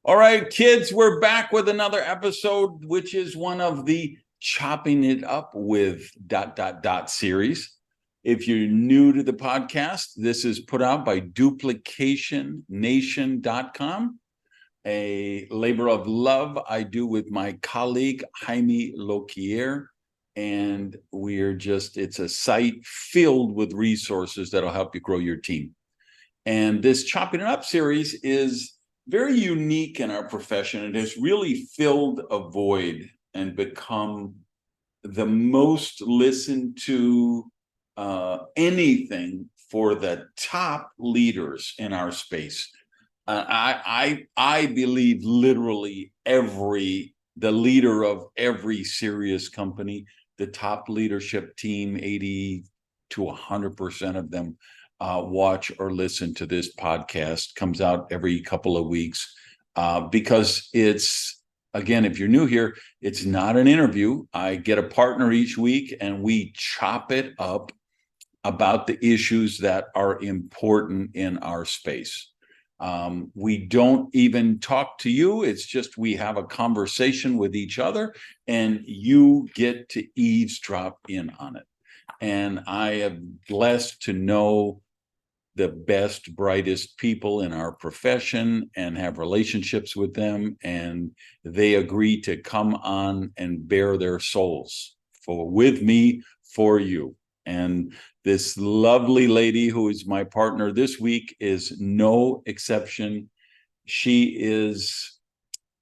All right, kids, we're back with another episode, which is one of the Chopping It Up with ... series. If you're new to the podcast, this is put out by DuplicationNation.com, a labor of love I do with my colleague, Jaime Loquier. And it's a site filled with resources that'll help you grow your team. And this Chopping It Up series is very unique in our profession. It has really filled a void and become the most listened to anything for the top leaders in our space. I believe literally the leader of every serious company, the top leadership team, 80 to 100% of them watch or listen to this podcast. Comes out every couple of weeks because it's, again, if you're new here, it's not an interview. I get a partner each week and we chop it up about the issues that are important in our space. We don't even talk to you. It's just we have a conversation with each other and you get to eavesdrop in on it. And I am blessed to know the best, brightest people in our profession and have relationships with them. And they agree to come on and bare their souls with me for you. And this lovely lady who is my partner this week is no exception. She is,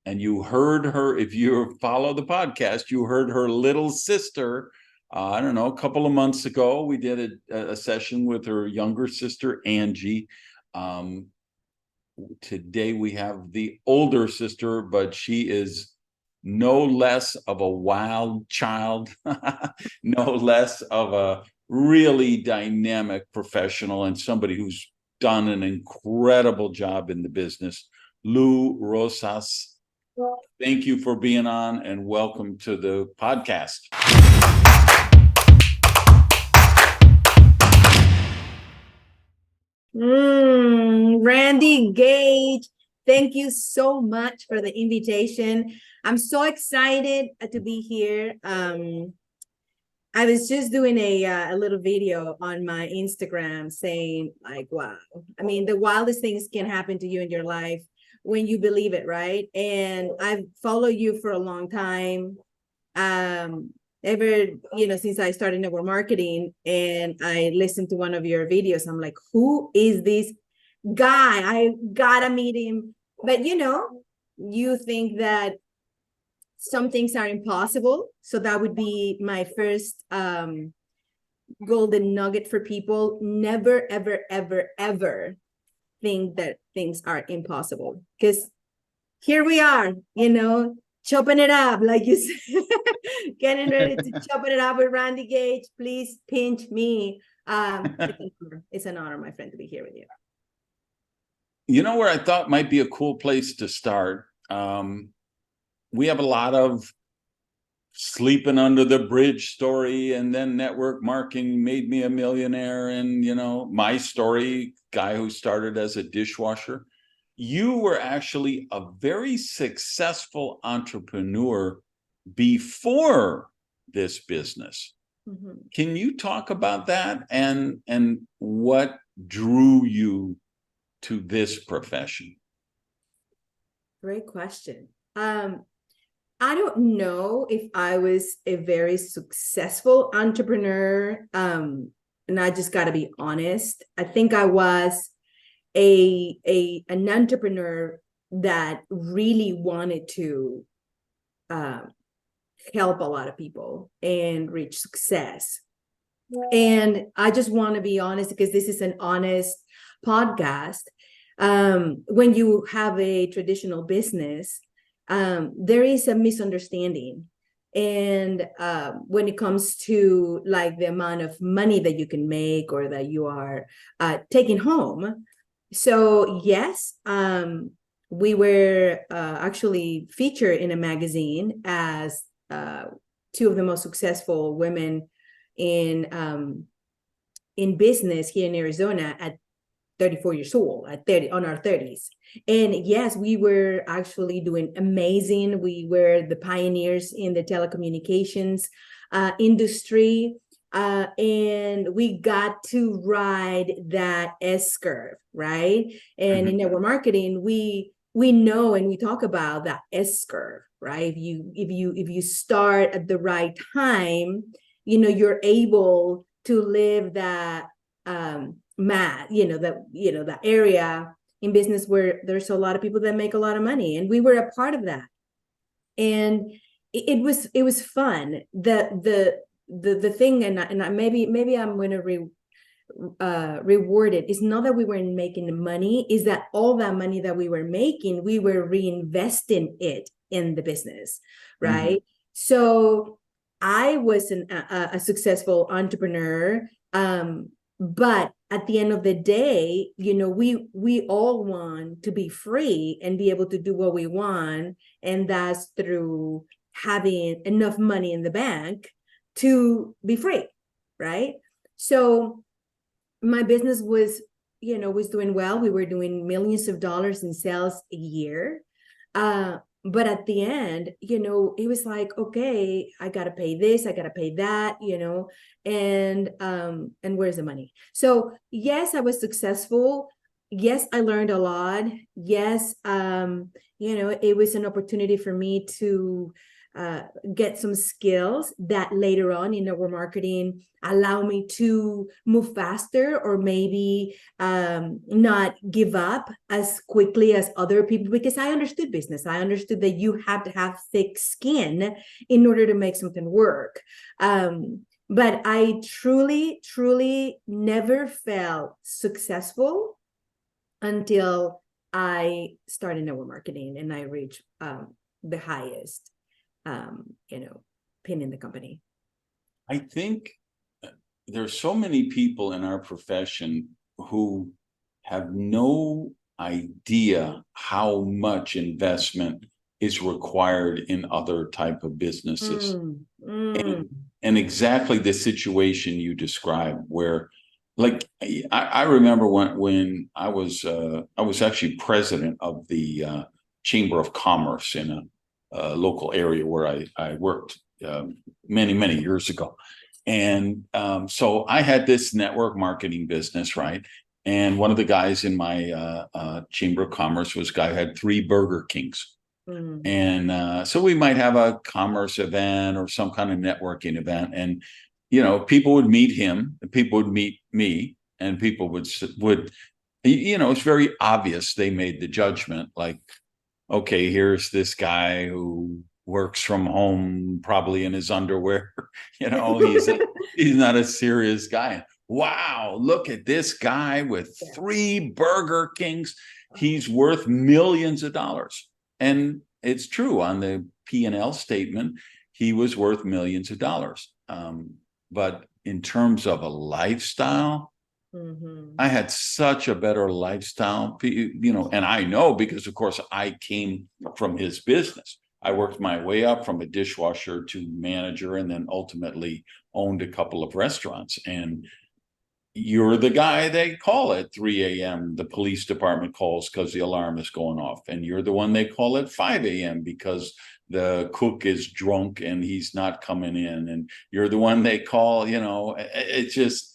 and you heard her, if you follow the podcast, you heard her little sister. I don't know, a couple of months ago, we did a session with her younger sister, Angie. Today we have the older sister, but she is no less of a wild child, no less of a really dynamic professional and somebody who's done an incredible job in the business. Lu Rosas, thank you for being on and welcome to the podcast. Randy Gage, thank you so much for the invitation. I'm so excited to be here. I was just doing a little video on my Instagram saying, like, wow, I mean, the wildest things can happen to you in your life when you believe it, right? And I've followed you for a long time. Since I started network marketing, and I listened to one of your videos, I'm like, who is this guy? I gotta meet him. But you think that some things are impossible. So that would be my first golden nugget for people. Never, ever, ever, ever think that things are impossible. Because here we are, chopping it up, like you said, getting ready to chop it up with Randy Gage. Please pinch me. It's an honor, my friend, to be here with you. You know where I thought might be a cool place to start? We have a lot of sleeping under the bridge story, and then network marketing made me a millionaire. And, my story, guy who started as a dishwasher. You were actually a very successful entrepreneur before this business. Mm-hmm. Can you talk about that and what drew you to this profession? Great question. I don't know if I was a very successful entrepreneur. And I just got to be honest. I think I was an entrepreneur that really wanted to help a lot of people and reach success. And I just want to be honest, because this is an honest podcast. When you have a traditional business, there is a misunderstanding. And when it comes to like the amount of money that you can make or that you are taking home. So yes, we were actually featured in a magazine as two of the most successful women in business here in Arizona at 34 years old at 30 on our 30s. And yes, we were actually doing amazing. We were the pioneers in the telecommunications industry. And we got to ride that S curve, right? And in network marketing, we know and we talk about that S curve, right? If you start at the right time, you're able to live that that area in business where there's a lot of people that make a lot of money, and we were a part of that. And it was fun. The thing, and maybe I'm going to reward it. It's not that we weren't making the money, is that all that money that we were making, we were reinvesting it in the business, right? So I was a successful entrepreneur, but at the end of the day, we all want to be free and be able to do what we want, and that's through having enough money in the bank to be free, right? So my business was doing well. We were doing millions of dollars in sales a year. But at the end, it was like, okay, I got to pay this, I got to pay that, and where's the money? So yes, I was successful. Yes, I learned a lot. Yes, it was an opportunity for me to get some skills that later on in network marketing allow me to move faster, or maybe not give up as quickly as other people, because I understood business. I understood that you have to have thick skin in order to make something work. But I truly, truly never felt successful until I started network marketing and I reached the highest pin in the company. I think there's so many people in our profession who have no idea how much investment is required in other type of businesses. And exactly the situation you described, where like I remember when I was actually president of the Chamber of Commerce in a local area where I worked many years ago. And so I had this network marketing business, right? And one of the guys in my Chamber of Commerce was a guy who had 3 Burger Kings. And so we might have a commerce event or some kind of networking event. And, people would meet him, and people would meet me, and people would, it's very obvious they made the judgment, like, okay, here's this guy who works from home, probably in his underwear. He's not a serious guy. Wow, look at this guy with 3 Burger Kings. He's worth millions of dollars. And it's true, on the P&L statement, he was worth millions of dollars. But in terms of a lifestyle, I had such a better lifestyle, and I know because, of course, I came from his business. I worked my way up from a dishwasher to manager, and then ultimately owned a couple of restaurants. And you're the guy they call at 3 a.m. The police department calls because the alarm is going off. And you're the one they call at 5 a.m. because the cook is drunk and he's not coming in. And you're the one they call, it's just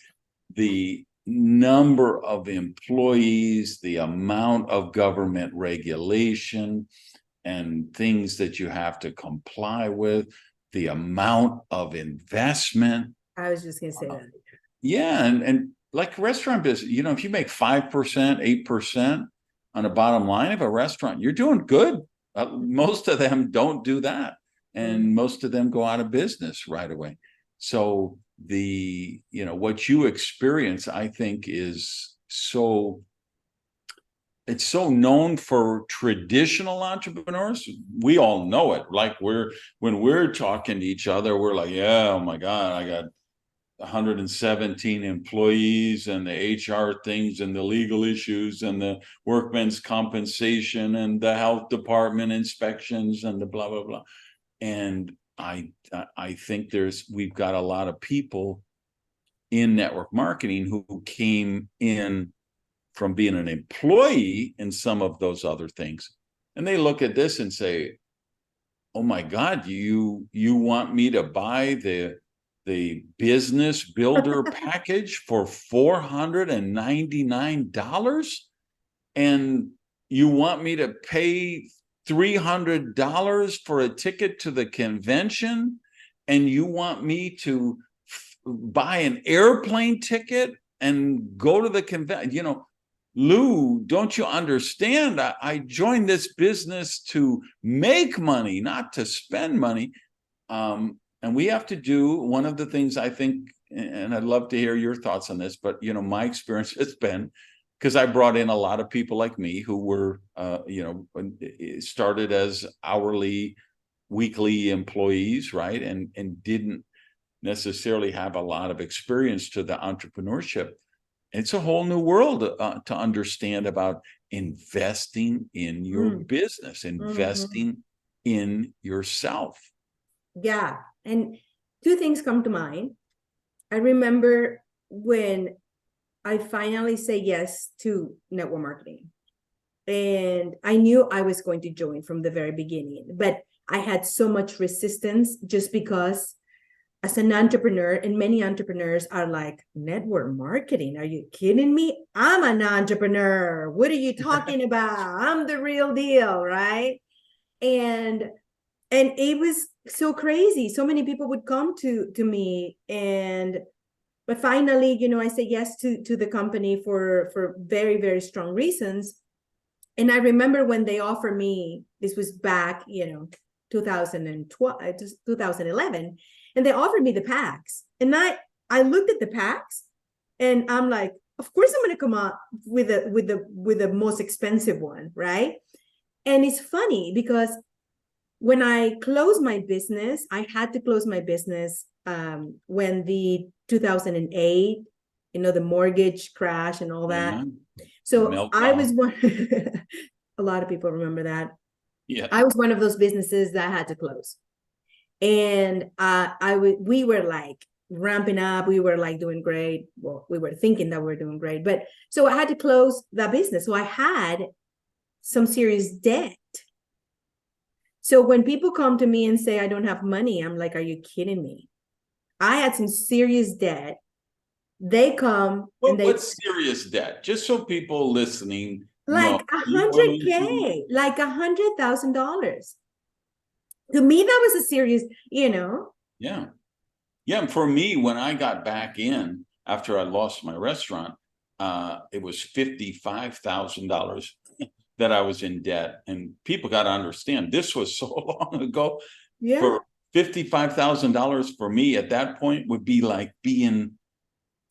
the number of employees, the amount of government regulation and things that you have to comply with, the amount of investment. I was just going to say that. Yeah. And like restaurant business, if you make 5%, 8% on a bottom line of a restaurant, you're doing good. Most of them don't do that. And most of them go out of business right away. So what you experience, I think, is it's so known for traditional entrepreneurs. We all know it. Like when we're talking to each other, we're like, yeah, oh my God, I got 117 employees and the HR things and the legal issues and the workmen's compensation and the health department inspections and the blah, blah, blah. And I think we've got a lot of people in network marketing who came in from being an employee in some of those other things. And they look at this and say, oh my God, you want me to buy the business builder package for $499? And you want me to pay $300 for a ticket to the convention? And you want me to buy an airplane ticket and go to the convention? Lou, don't you understand? I joined this business to make money, not to spend money. And we have to do one of the things, I think, and I'd love to hear your thoughts on this, but my experience has been, because I brought in a lot of people like me who were, started as hourly, weekly employees, right? And didn't necessarily have a lot of experience to the entrepreneurship. It's a whole new world to understand about investing in your business, investing in yourself. Yeah. And two things come to mind. I remember when I finally say yes to network marketing. And I knew I was going to join from the very beginning, but I had so much resistance just because as an entrepreneur, and many entrepreneurs are like, network marketing? Are you kidding me? I'm an entrepreneur. What are you talking about? I'm the real deal, right? And it was so crazy. So many people would come to me, but finally, I say yes to the company for very, very strong reasons. And I remember when they offered me, this was back, 2012, 2011. And they offered me the packs. And I looked at the packs and I'm like, of course I'm going to come up with the most expensive one, right? And it's funny because when I closed my business, I had to close my business when the 2008, the mortgage crash and all that. Yeah. So I was one, a lot of people remember that. Yeah. I was one of those businesses that had to close. And we were like ramping up. We were like doing great. Well, we were thinking that we were doing great, but so I had to close that business. So I had some serious debt. So when people come to me and say, I don't have money, I'm like, are you kidding me? I had some serious debt. They come and what's serious debt? Just so people listening like $100K, like $100,000. To me, that was a serious, Yeah. Yeah. And for me, when I got back in after I lost my restaurant, it was $55,000 that I was in debt. And people got to understand, this was so long ago. Yeah. For $55,000 for me at that point would be like being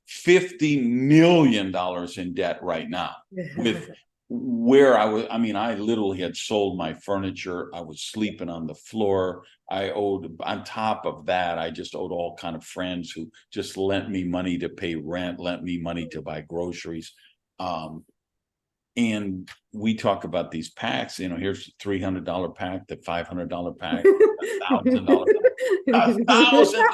$50 million in debt right now. With where I literally had sold my furniture. I was sleeping on the floor. I owed, on top of that, I just owed all kind of friends who just lent me money to pay rent, lent me money to buy groceries. And we talk about these packs, here's a $300 pack, the $500 pack, $1,000 pack, $1,000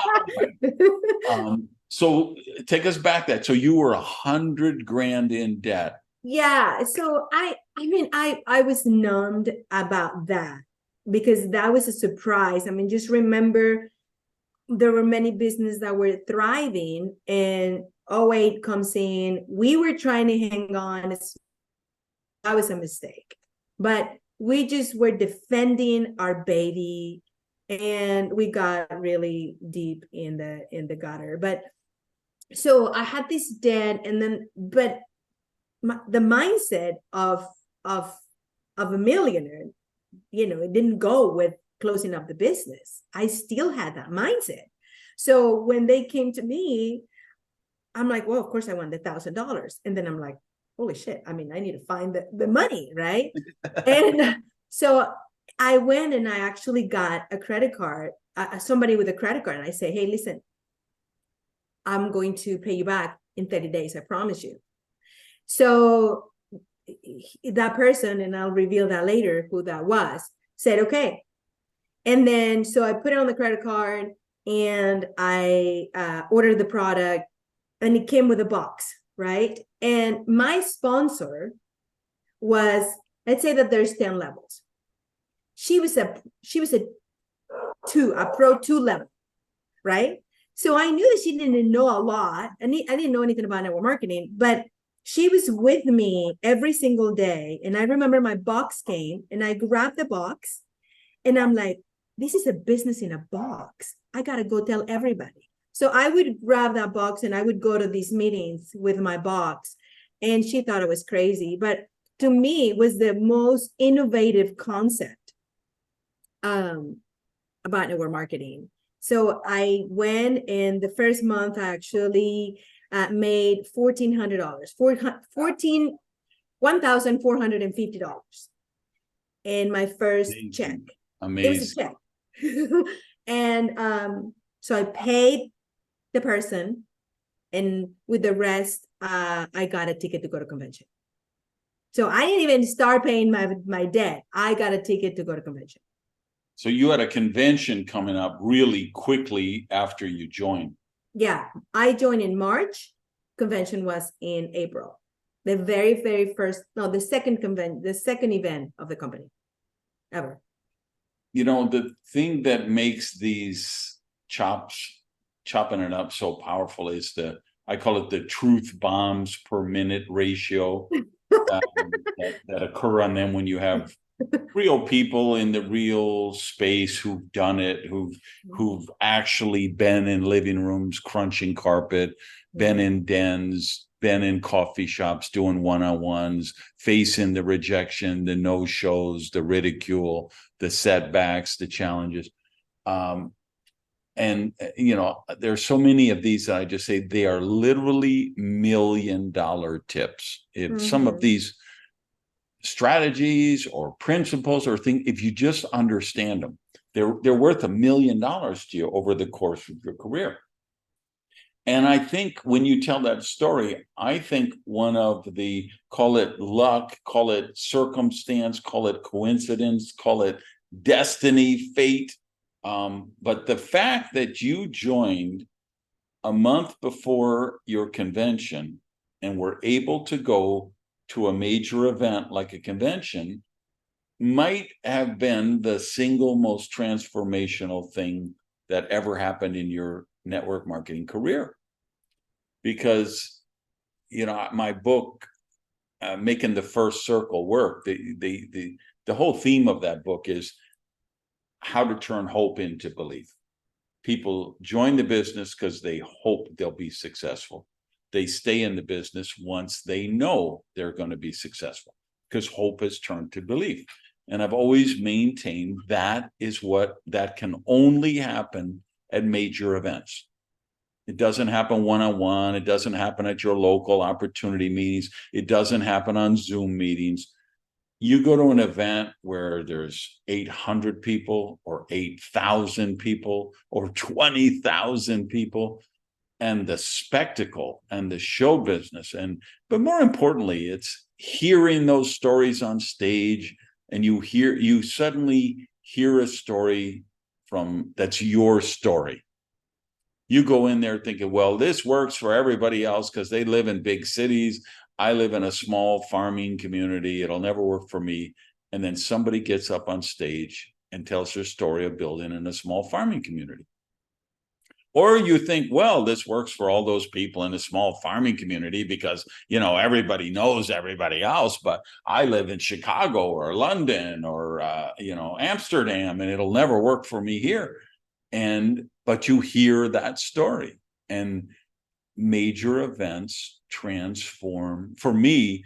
pack. So take us back that. So you were $100,000 in debt. Yeah. So I was numbed about that because that was a surprise. Just remember there were many businesses that were thriving and 2008 comes in. We were trying to hang on. That was a mistake, but we just were defending our baby and we got really deep in the gutter. But so I had this debt and then, but the mindset of a millionaire, it didn't go with closing up the business. I still had that mindset. So when they came to me, I'm like, well, of course I want the $1,000. And then I'm like, holy shit. I need to find the money, right? And so I went and I actually got a credit card, somebody with a credit card. And I say, hey, listen, I'm going to pay you back in 30 days. I promise you. So that person, and I'll reveal that later who that was, said, okay. And then, so I put it on the credit card and I ordered the product and it came with a box, right? And my sponsor was, let's say that there's 10 levels. She was a pro 2 level, right? So I knew that she didn't know a lot. I didn't know anything about network marketing, but she was with me every single day. And I remember my box came and I grabbed the box and I'm like, this is a business in a box. I got to go tell everybody. So I would grab that box and I would go to these meetings with my box. And she thought it was crazy. But to me, it was the most innovative concept about network marketing. So I went, and the first month I actually made $1,400, $1,450 in my first check. Amazing. It was a check. And so I paid the person, and with the rest, I got a ticket to go to convention. So I didn't even start paying my debt. I got a ticket to go to convention. So you had a convention coming up really quickly after you joined. Yeah, I joined in March. Convention was in April. The very first, no, the second event of the company ever. You know, the thing that makes these chopping it up so powerful is I call it the truth bombs per minute ratio that occur on them when you have real people in the real space who've done it, who've actually been in living rooms crunching carpet, been in dens, been in coffee shops doing one-on-ones, facing the rejection, the no-shows, the ridicule, the setbacks, the challenges. And, you know, there's so many of these that I just say they are literally $1 million tips. If some of these strategies or principles or things, if you just understand them, they're worth $1 million to you over the course of your career. And I think when you tell that story, I think one of the, call it luck, call it circumstance, call it coincidence, call it destiny, fate. But the fact that you joined a month before your convention and were able to go to a major event like a convention might have been the single most transformational thing that ever happened in your network marketing career. Because, you know, my book, Making the First Circle Work, the whole theme of that book is how to turn hope into belief. People join the business because they hope they'll be successful. They stay in the business once they know they're going to be successful, because hope is turned to belief. And I've always maintained that can only happen at major events. It doesn't happen one-on-one. It doesn't happen at your local opportunity meetings. It doesn't happen on Zoom meetings. You go to an event where there's 800 people or 8,000 people or 20,000 people, and the spectacle and the show business. But more importantly, it's hearing those stories on stage, and you suddenly hear a story that's your story. You go in there thinking, well, this works for everybody else because they live in big cities. I live in a small farming community. It'll never work for me. And then somebody gets up on stage and tells their story of building in a small farming community. Or you think, well, this works for all those people in a small farming community because, you know, everybody knows everybody else, but I live in Chicago or London or, Amsterdam, and it'll never work for me here. But you hear that story, and major events transform. For me,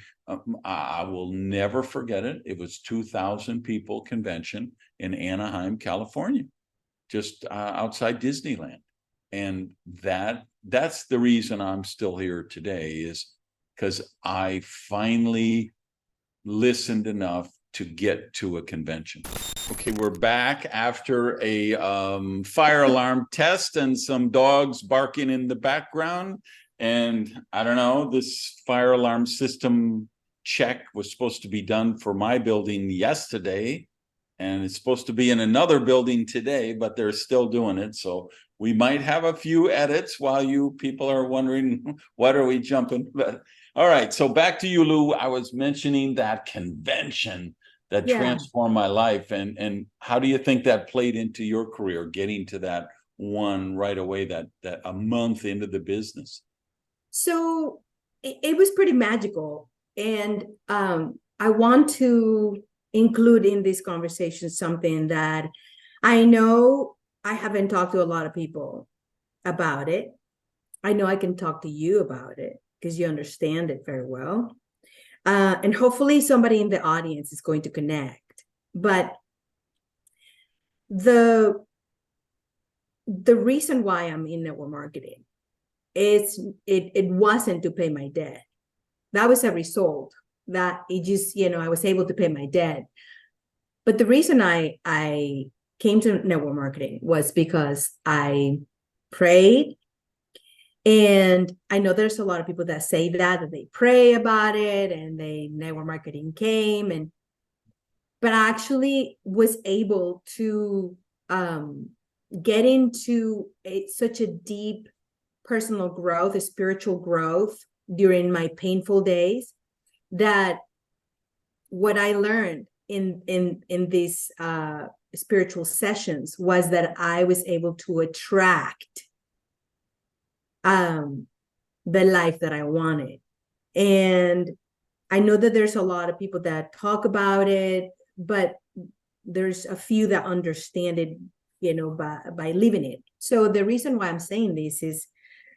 I will never forget it. It was 2,000 people convention in Anaheim, California, just outside Disneyland. And that's the reason I'm still here today, is because I finally listened enough to get to a convention. Okay, we're back after a fire alarm test and some dogs barking in the background. And I don't know, this fire alarm system check was supposed to be done for my building yesterday. and it's supposed to be in another building today, but they're still doing it. So we might have a few edits while you people are wondering, what are we jumping? But all right, so back to you, Lou. I was mentioning that convention that transformed my life, and how do you think that played into your career, getting to that one right away, that a month into the business? So it was pretty magical. And I want to include in this conversation something that I know I haven't talked to a lot of people about it. I know I can talk to you about it because you understand it very well. And hopefully somebody in the audience is going to connect. But the reason why I'm in network marketing is it wasn't to pay my debt. That was a result that it just, I was able to pay my debt. But the reason I came to network marketing was because I prayed. And I know there's a lot of people that say that they pray about it and network marketing came, but I actually was able to get into such a deep personal growth, a spiritual growth during my painful days, that what I learned in these spiritual sessions was that I was able to attract the life that I wanted. And I know that there's a lot of people that talk about it, but there's a few that understand it, by living it. So the reason why I'm saying this is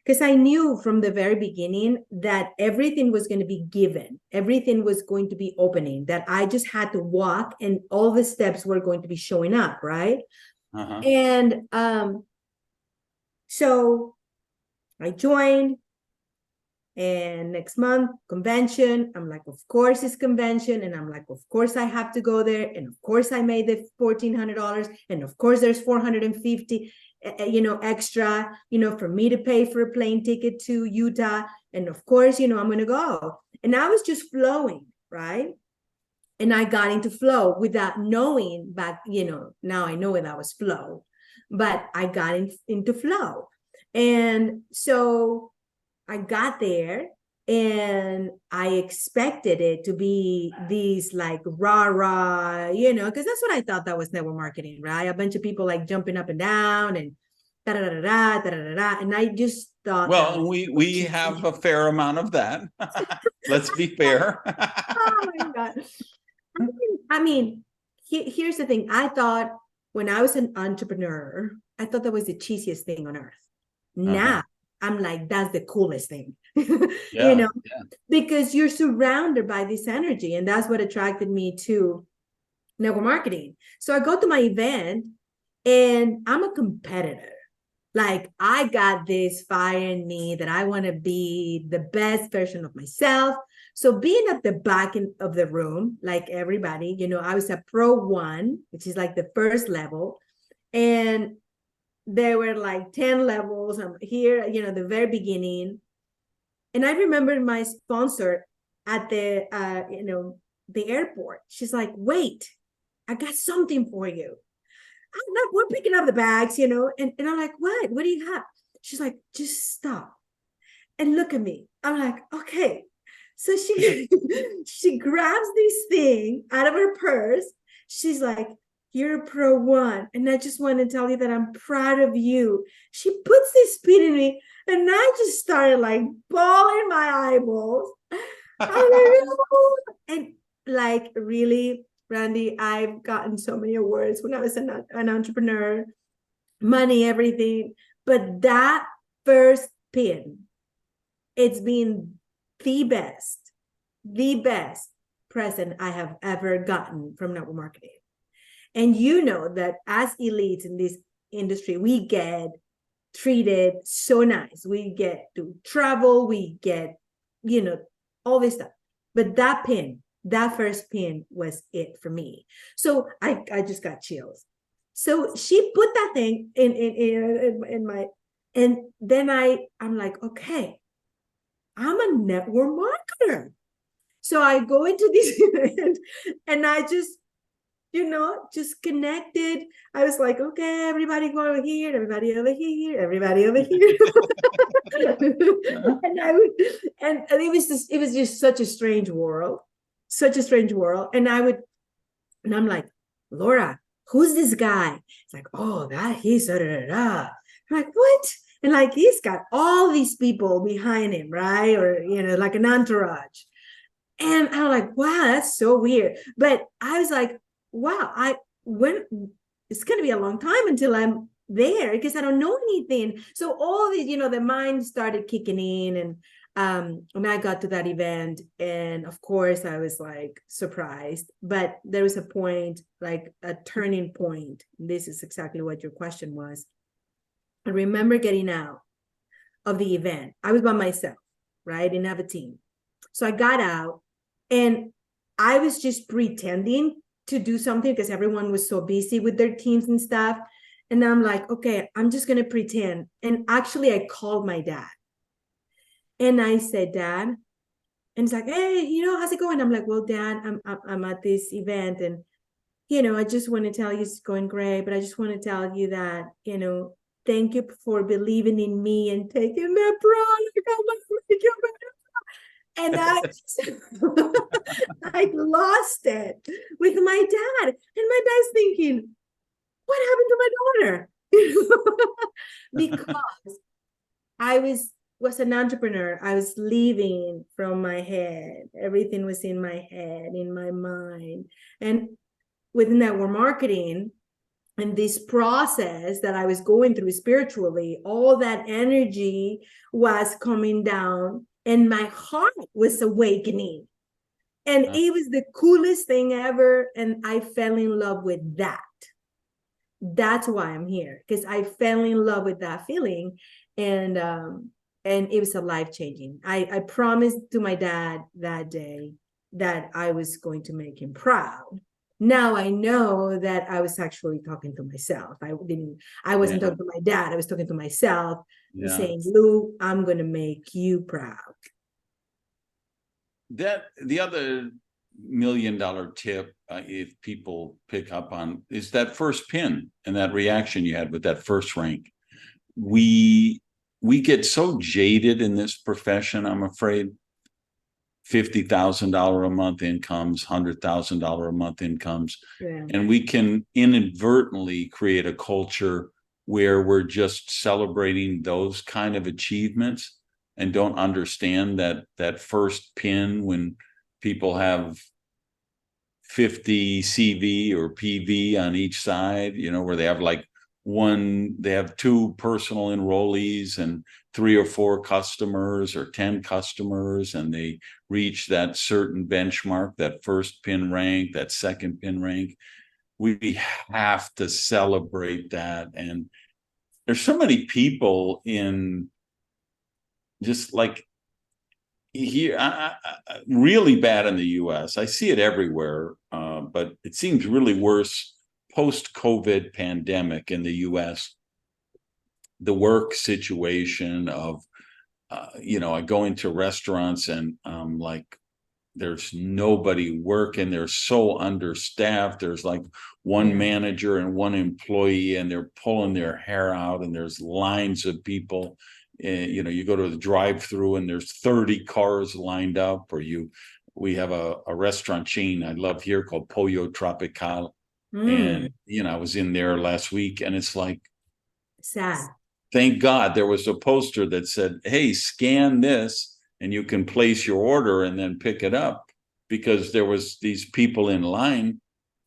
because I knew from the very beginning that everything was going to be given, everything was going to be opening, that I just had to walk and all the steps were going to be showing up, right? And so I joined, and next month, convention. I'm like, of course it's convention. And I'm like, of course I have to go there. And of course I made the $1,400. And of course there's $450, extra, for me to pay for a plane ticket to Utah. And of course, I'm going to go. And I was just flowing, right? And I got into flow without knowing back, now I know that was flow, but I got into flow. And so I got there and I expected it to be these like rah, because that's what I thought that was network marketing, right? A bunch of people like jumping up and down and da da da da da da da. And I just thought, well, we have a fair amount of that. Let's be fair. Oh my God. I mean, here's the thing. I thought when I was an entrepreneur, I thought that was the cheesiest thing on earth. Now I'm like, that's the coolest thing, because you're surrounded by this energy. And that's what attracted me to network marketing. So I go to my event and I'm a competitor. Like, I got this fire in me that I want to be the best version of myself. So being at the back of the room, like everybody, I was a pro 1, which is like the first level. And there were like 10 levels. I'm here, the very beginning. And I remember my sponsor at the, the airport. She's like, wait, I got something for you. We're picking up the bags, and I'm like, what do you have? She's like, just stop and look at me. I'm like, okay. So she grabs this thing out of her purse. She's like, you're a pro 1. And I just want to tell you that I'm proud of you. She puts this pin in me and I just started like bawling my eyeballs. And like, really, Randy, I've gotten so many awards when I was an entrepreneur, money, everything. But that first pin, it's been the best present I have ever gotten from network marketing. And that as elites in this industry, we get treated so nice. We get to travel, we get, all this stuff. But that first pin was it for me. So I just got chills. So she put that thing in my, and then I'm like, okay, I'm a network marketer. So I go into this event and I just just connected. I was like, okay, everybody go over here, everybody over here, everybody over here. and I would, and it was just such a strange world, such a strange world. And I'm like, Laura, who's this guy? It's like, oh, he's da da da. I'm like, what? And like, he's got all these people behind him, right? Or, like an entourage. And I'm like, wow, that's so weird. But I was like, wow, it's going to be a long time until I'm there because I don't know anything. So all these, the mind started kicking in, and when I got to that event, and of course I was like surprised, but there was a point, like a turning point. This is exactly what your question was. I remember getting out of the event. I was by myself, right? I didn't have a team. So I got out and I was just pretending to do something because everyone was so busy with their teams and stuff. And I'm like, okay, I'm just going to pretend. And actually, I called my dad. And I said, Dad, and he's like, hey, how's it going? I'm like, well, Dad, I'm at this event. And, I just want to tell you it's going great. But I just want to tell you that, thank you for believing in me and taking that product. And I lost it with my dad. And my dad's thinking, what happened to my daughter? Because I was an entrepreneur. I was living from my head. Everything was in my head, in my mind. And with network marketing and this process that I was going through spiritually, all that energy was coming down and my heart was awakening. And it was the coolest thing ever. And I fell in love with that. That's why I'm here, because I fell in love with that feeling. And it was a life-changing. I promised to my dad that day that I was going to make him proud. Now I know that I was actually talking to myself. I wasn't talking to my dad. I was talking to myself, saying, Lou, I'm going to make you proud. The other $1 million tip, if people pick up on, is that first pin and that reaction you had with that first rank. We get so jaded in this profession, I'm afraid. $50,000 a month incomes, $100,000 a month incomes, and we can inadvertently create a culture where we're just celebrating those kind of achievements and don't understand that first pin when people have 50 CV or PV on each side, where they have like they have 2 personal enrollees and 3 or 4 customers or 10 customers, and they reach that certain benchmark, that first pin rank, that second pin rank. We have to celebrate that. And there's so many people in just like here, really bad in the US. I see it everywhere, but it seems really worse post-COVID pandemic in the US. The work situation of, I go into restaurants and like, there's nobody working. They're so understaffed. There's like one manager and one employee, and they're pulling their hair out, and there's lines of people. You go to the drive-through and there's 30 cars lined up. Or we have a restaurant chain I love here called Pollo Tropical. And, I was in there last week, and it's like, sad. Thank God there was a poster that said, hey, scan this and you can place your order and then pick it up, because there was these people in line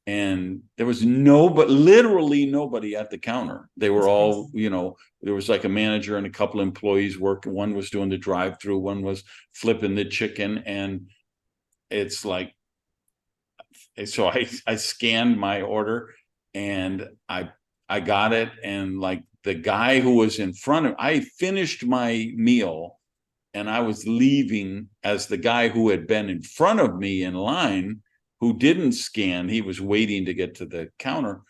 and there was literally nobody at the counter. They were all, there was like a manager and a couple employees working. One was doing the drive-through, one was flipping the chicken. And it's like, so I scanned my order and I got it. And like the guy who was in front of, I finished my meal and I was leaving as the guy who had been in front of me in line, who didn't scan, he was waiting to get to the counter.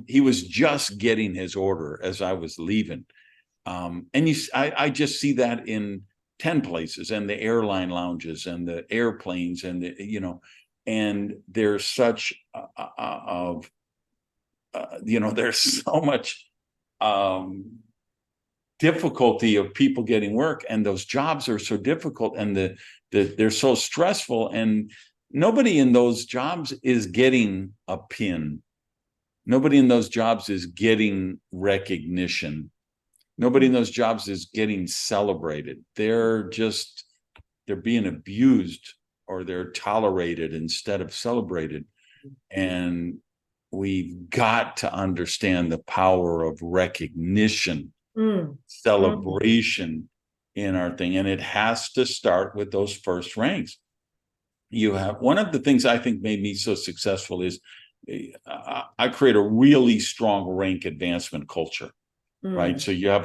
He was just getting his order as I was leaving. And I just see that in 10 places, and the airline lounges and the airplanes and and there's such there's so much difficulty of people getting work, and those jobs are so difficult, and they're so stressful, and nobody in those jobs is getting a pin. Nobody in those jobs is getting recognition. Nobody in those jobs is getting celebrated. They're being abused, or they're tolerated instead of celebrated. And we've got to understand the power of recognition, celebration in our thing. And it has to start with those first ranks. You have one of the things I think made me so successful is I create a really strong rank advancement culture, right? So you have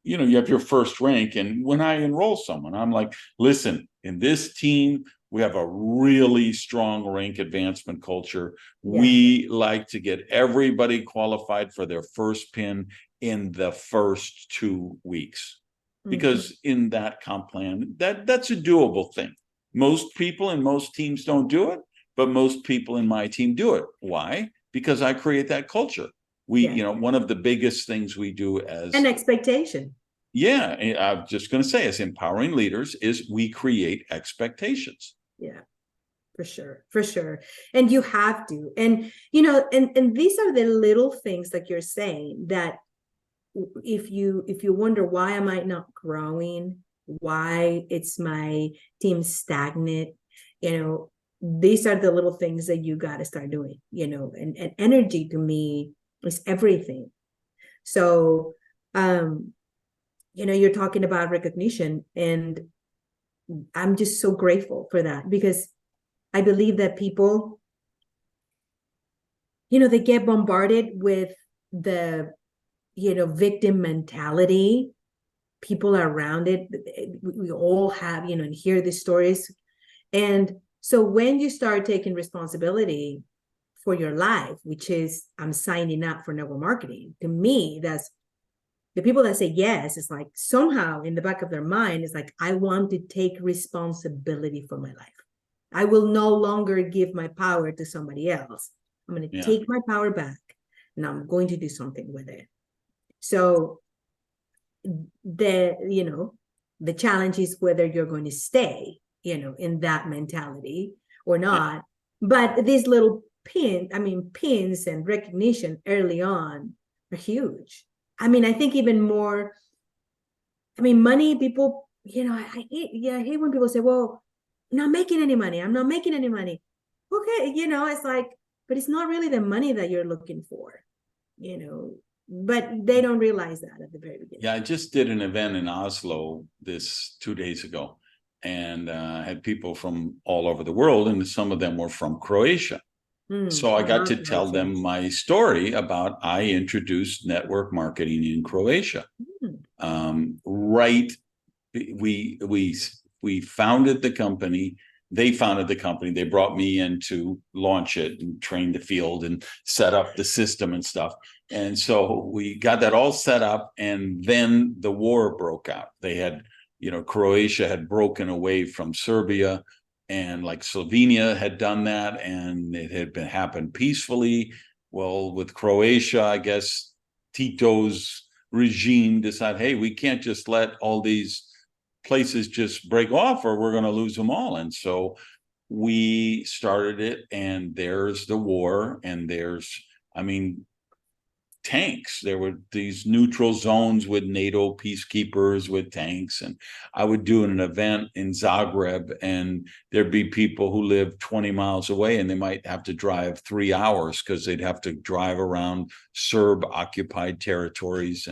you have your first rank. And when I enroll someone, I'm like, listen, in this team, we have a really strong rank advancement culture. Yeah. We like to get everybody qualified for their first pin in the first 2 weeks, because in that comp plan, that's a doable thing. Most people in most teams don't do it, but most people in my team do it. Why? Because I create that culture. One of the biggest things we do as an expectation. Yeah, I'm just going to say, as empowering leaders, is we create expectations. Yeah, for sure. And you have to. And, and these are the little things like you're saying that if you wonder, why am I not growing? Why it's my team stagnant? These are the little things that you got to start doing, and energy to me is everything. So, you're talking about recognition, and I'm just so grateful for that, because I believe that people, they get bombarded with the, victim mentality. People are around it. We all have, and hear these stories. And so when you start taking responsibility for your life, which is I'm signing up for network marketing, to me, that's the people that say yes, it's like somehow in the back of their mind, it's like, I want to take responsibility for my life. I will no longer give my power to somebody else. I'm going to take my power back, and I'm going to do something with it. So the challenge is whether you're going to stay, in that mentality or not. Yeah. But these little pins and recognition early on are huge. I think even more, money, people, I hate when people say, well, I'm not making any money. I'm not making any money. Okay. It's like, but it's not really the money that you're looking for, but they don't realize that at the very beginning. Yeah. I just did an event in Oslo 2 days ago, and had people from all over the world, and some of them were from Croatia. So I got to tell them my story about I introduced network marketing in Croatia. We founded the company. They founded the company. They brought me in to launch it and train the field and set up the system and stuff. And so we got that all set up, and then the war broke out. They had, Croatia had broken away from Serbia, and like Slovenia had done that, and it had happened peacefully. Well, with Croatia, I guess Tito's regime decided, hey, we can't just let all these places just break off, or we're going to lose them all. And so we started it, and there's the war, and there's, tanks. There were these neutral zones with NATO peacekeepers with tanks. And I would do an event in Zagreb, and there'd be people who live 20 miles away, and they might have to drive 3 hours because they'd have to drive around Serb occupied territories.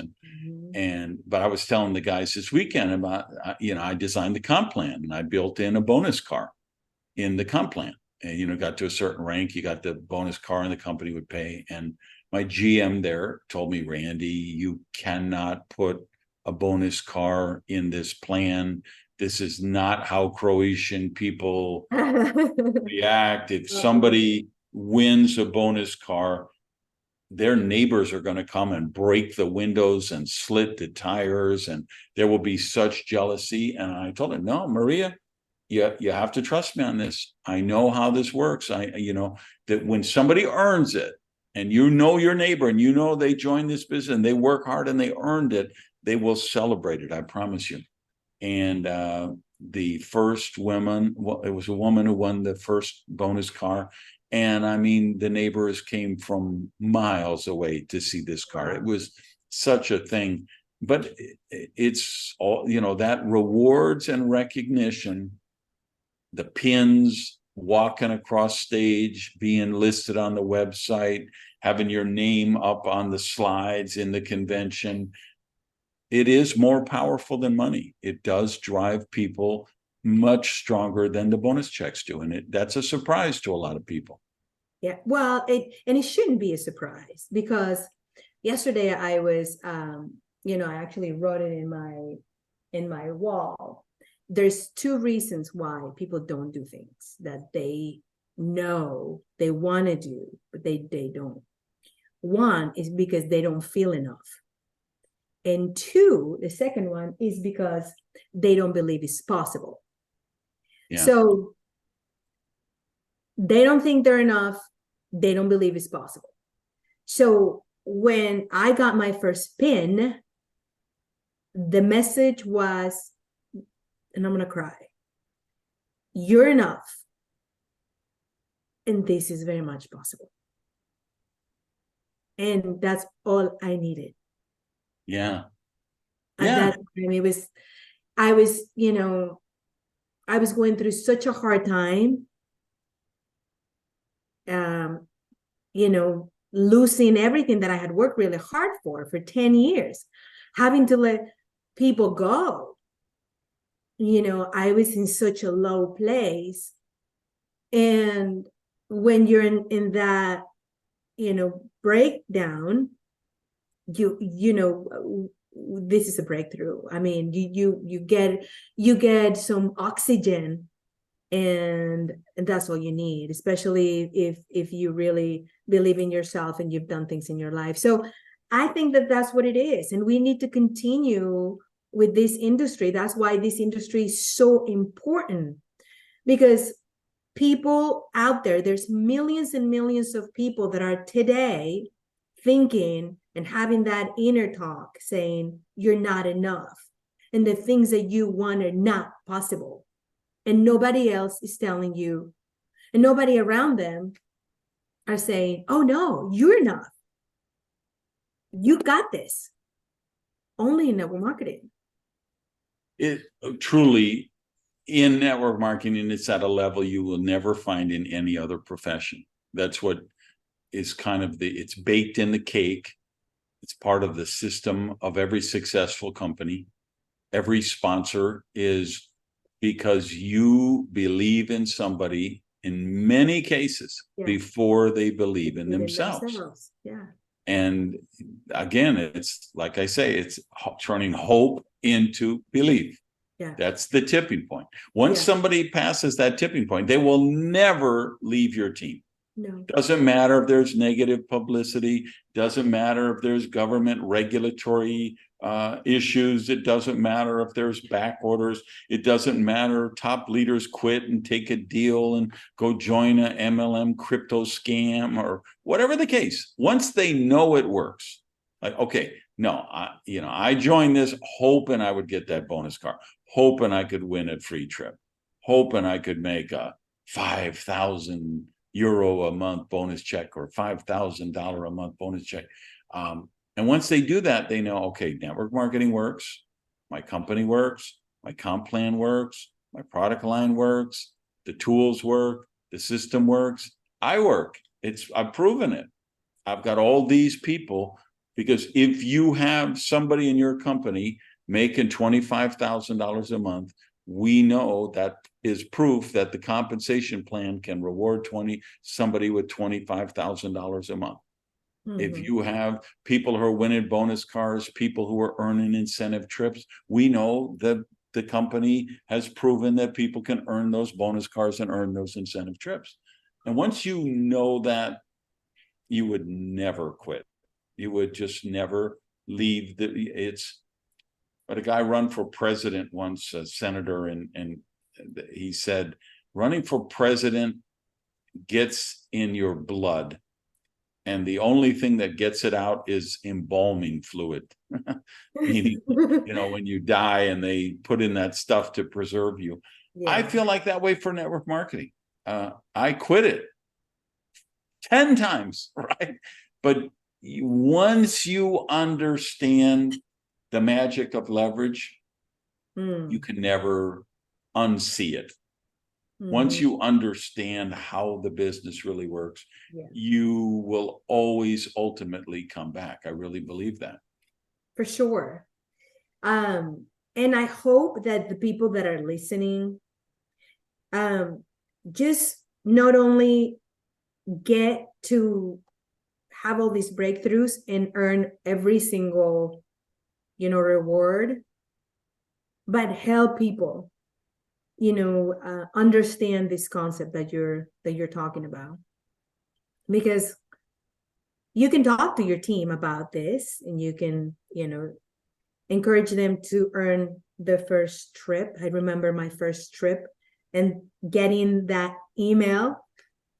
But I was telling the guys this weekend about, I designed the comp plan, and I built in a bonus car in the comp plan. And, got to a certain rank, you got the bonus car, and the company would pay. And my GM there told me, Randy, you cannot put a bonus car in this plan. This is not how Croatian people react. If somebody wins a bonus car, their neighbors are going to come and break the windows and slit the tires, and there will be such jealousy. And I told him, no, Maria, you have to trust me on this. I know how this works. That when somebody earns it, and you know your neighbor, and you know they joined this business and they work hard and they earned it, they will celebrate it. I promise you. And the first woman, it was a woman who won the first bonus car. And I mean, the neighbors came from miles away to see this car. It was such a thing. But it's all, that rewards and recognition, the pins, walking across stage, being listed on the website, having your name up on the slides in the convention. It is more powerful than money. It does drive people much stronger than the bonus checks do. And that's a surprise to a lot of people. Yeah, well, it shouldn't be a surprise, because yesterday I was, I actually wrote it in my wall. There's two reasons why people don't do things that they know they want to do, but they don't. One is because they don't feel enough. And two, the second one is because they don't believe it's possible. Yeah. So they don't think they're enough. They don't believe it's possible. So when I got my first pin, the message was, and I'm going to cry, you're enough. And this is very much possible. And that's all I needed. Yeah. At that time, I was going through such a hard time. Losing everything that I had worked really hard for 10 years, having to let people go. I was in such a low place. And when you're in that, breakdown, this is a breakthrough. I mean, you get some oxygen, and that's all you need, especially if you really believe in yourself and you've done things in your life. So I think that that's what it is, and we need to continue with this industry. That's why this industry is so important, because people out there's millions and millions of people that are today thinking and having that inner talk saying you're not enough and the things that you want are not possible. And nobody else is telling you, and nobody around them are saying, oh no, you're enough. You got this. Only in network marketing. It truly, in network marketing, it's at a level you will never find in any other profession. That's what is kind of it's baked in the cake. It's part of the system of every successful company. Every sponsor is because you believe in somebody in many cases before they believe in themselves. Yeah. And again, it's like I say, it's turning hope into belief. Yeah. That's the tipping point. Once somebody passes that tipping point, they will never leave your team. No. Doesn't matter if there's negative publicity. Doesn't matter if there's government regulatory issues. It doesn't matter if there's back orders. It doesn't matter if top leaders quit and take a deal and go join a MLM crypto scam or whatever the case. Once they know it works, like, okay, no, I joined this hoping I would get that bonus car, hoping I could win a free trip, hoping I could make a 5,000 euro a month bonus check or $5,000 a month bonus check. And once they do that, they know, okay, network marketing works, my company works, my comp plan works, my product line works, the tools work, the system works, I work. I've proven it. I've got all these people, because if you have somebody in your company making $25,000 a month, we know that is proof that the compensation plan can reward somebody with $25,000 a month. Mm-hmm. If you have people who are winning bonus cars, people who are earning incentive trips, we know that the company has proven that people can earn those bonus cars and earn those incentive trips. And once you know that, you would never quit. You would just never leave but a guy run for president once, a senator in he said, running for president gets in your blood, and the only thing that gets it out is embalming fluid. Meaning, when you die and they put in that stuff to preserve you. Yeah. I feel like that way for network marketing. I quit it 10 times, right? But once you understand the magic of leverage, you can never unsee it. Once you understand how the business really works, you will always ultimately come back. I really believe that. For sure. And I hope that the people that are listening just not only get to have all these breakthroughs and earn every single, reward, but help people understand this concept that you're talking about, because you can talk to your team about this, and you can encourage them to earn the first trip. I remember my first trip and getting that email.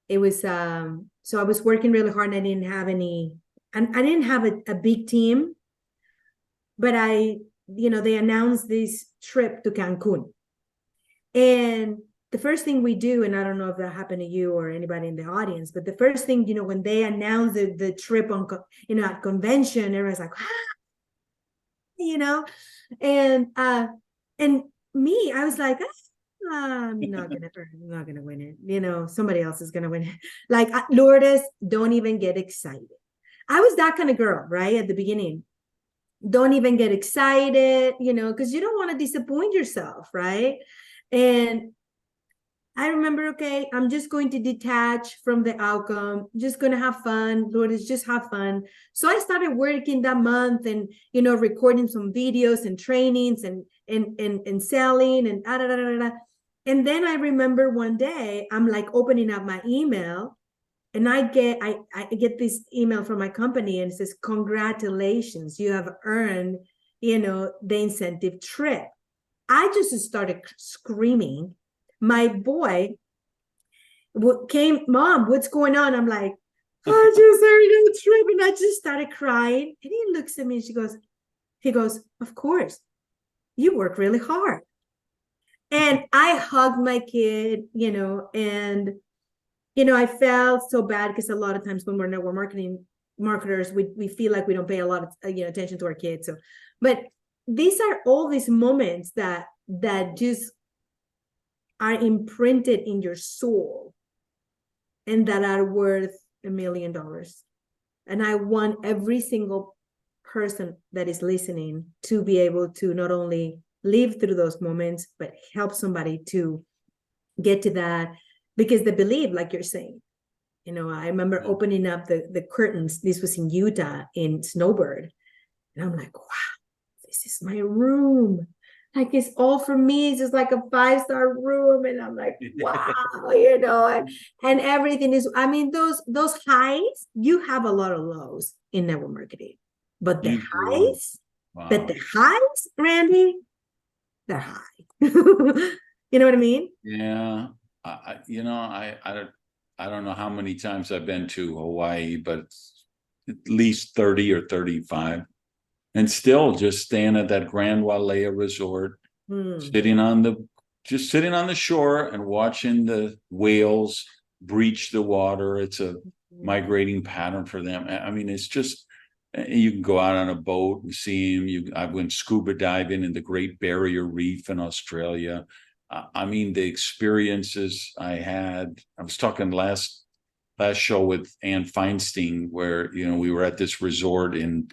It was so I was working really hard, and I didn't have a big team, but they announced this trip to Cancun. And the first thing we do, and I don't know if that happened to you or anybody in the audience, but the first thing, when they announced the trip on, at convention, everyone's like, and me, I was like, I'm not gonna win it. Somebody else is gonna win it. Like, Lourdes, don't even get excited. I was that kind of girl, right? At the beginning. Don't even get excited, because you don't want to disappoint yourself, right? And I remember, okay, I'm just going to detach from the outcome, just going to have fun. Lourdes, just have fun. So I started working that month and, recording some videos and trainings and selling and da, da, da, da, da. And then I remember one day I'm like opening up my email, and I get this email from my company, and it says, congratulations, you have earned, the incentive trip. I just started screaming. My boy came, Mom, what's going on? I'm like, I just earned a trip, and I just started crying. And he looks at me, and he goes, of course, you work really hard. And I hugged my kid, and I felt so bad, because a lot of times when we're network marketers, we feel like we don't pay a lot of attention to our kids. So, but these are all these moments that just are imprinted in your soul, and that are worth $1 million. And I want every single person that is listening to be able to not only live through those moments, but help somebody to get to that, because they believe, like you're saying. I remember opening up the curtains. This was in Utah, in Snowbird. And I'm like, wow, this is my room. Like, it's all for me. It's just like a 5-star room. And I'm like, wow, and everything is, those highs, you have a lot of lows in network marketing. But the highs, Randy, they're high. You know what I mean? Yeah. I don't know how many times I've been to Hawaii, but at least 30 or 35. And still just staying at that Grand Wailea resort, sitting on the shore and watching the whales breach the water. It's a migrating pattern for them. It's just, you can go out on a boat and see them. I went scuba diving in the Great Barrier Reef in Australia. The experiences I had. I was talking last show with Ann Feinstein, where we were at this resort in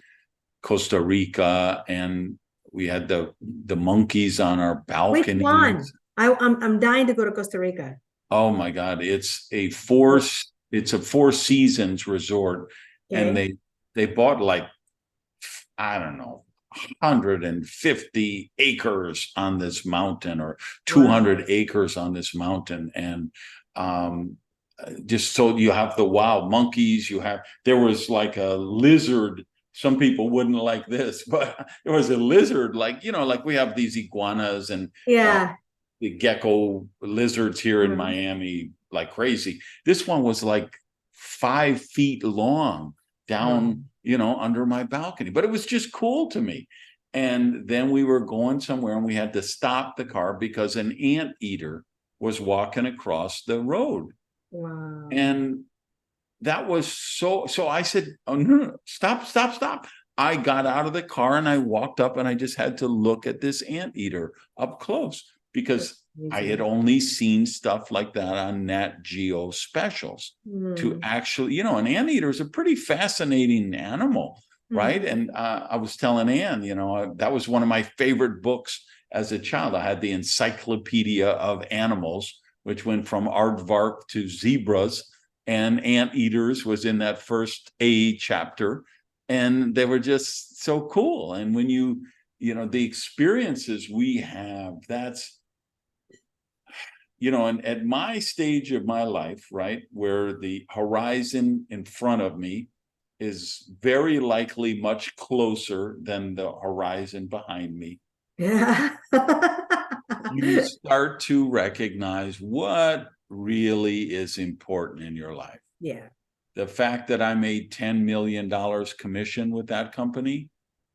Costa Rica, and we had the monkeys on our balcony. Which one? I'm dying to go to Costa Rica. Oh my God. It's a Four Seasons resort. Okay. And they bought, like, I don't know, 150 acres on this mountain, or 200 acres on this mountain. And just so you have the wild monkeys, there was like a lizard. Some people wouldn't like this, but there was a lizard, like we have these iguanas and the gecko lizards here in Mhm. Miami like crazy. This one was like 5 feet long down, under my balcony, but it was just cool to me. And then we were going somewhere and we had to stop the car because an anteater was walking across the road. Wow. And that was so I said, oh, no, stop, stop, stop. I got out of the car and I walked up and I just had to look at this anteater up close because I had only seen stuff like that on Nat Geo specials. To actually, an anteater is a pretty fascinating animal, right? And I was telling Ann, that was one of my favorite books as a child. I had the Encyclopedia of Animals, which went from aardvark to zebras, and anteaters was in that first A chapter, and they were just so cool. And when the experiences we have, that's, and at my stage of my life, right, where the horizon in front of me is very likely much closer than the horizon behind me, Yeah. you start to recognize what really is important in your life. Yeah. The fact that I made $10 million commission with that company,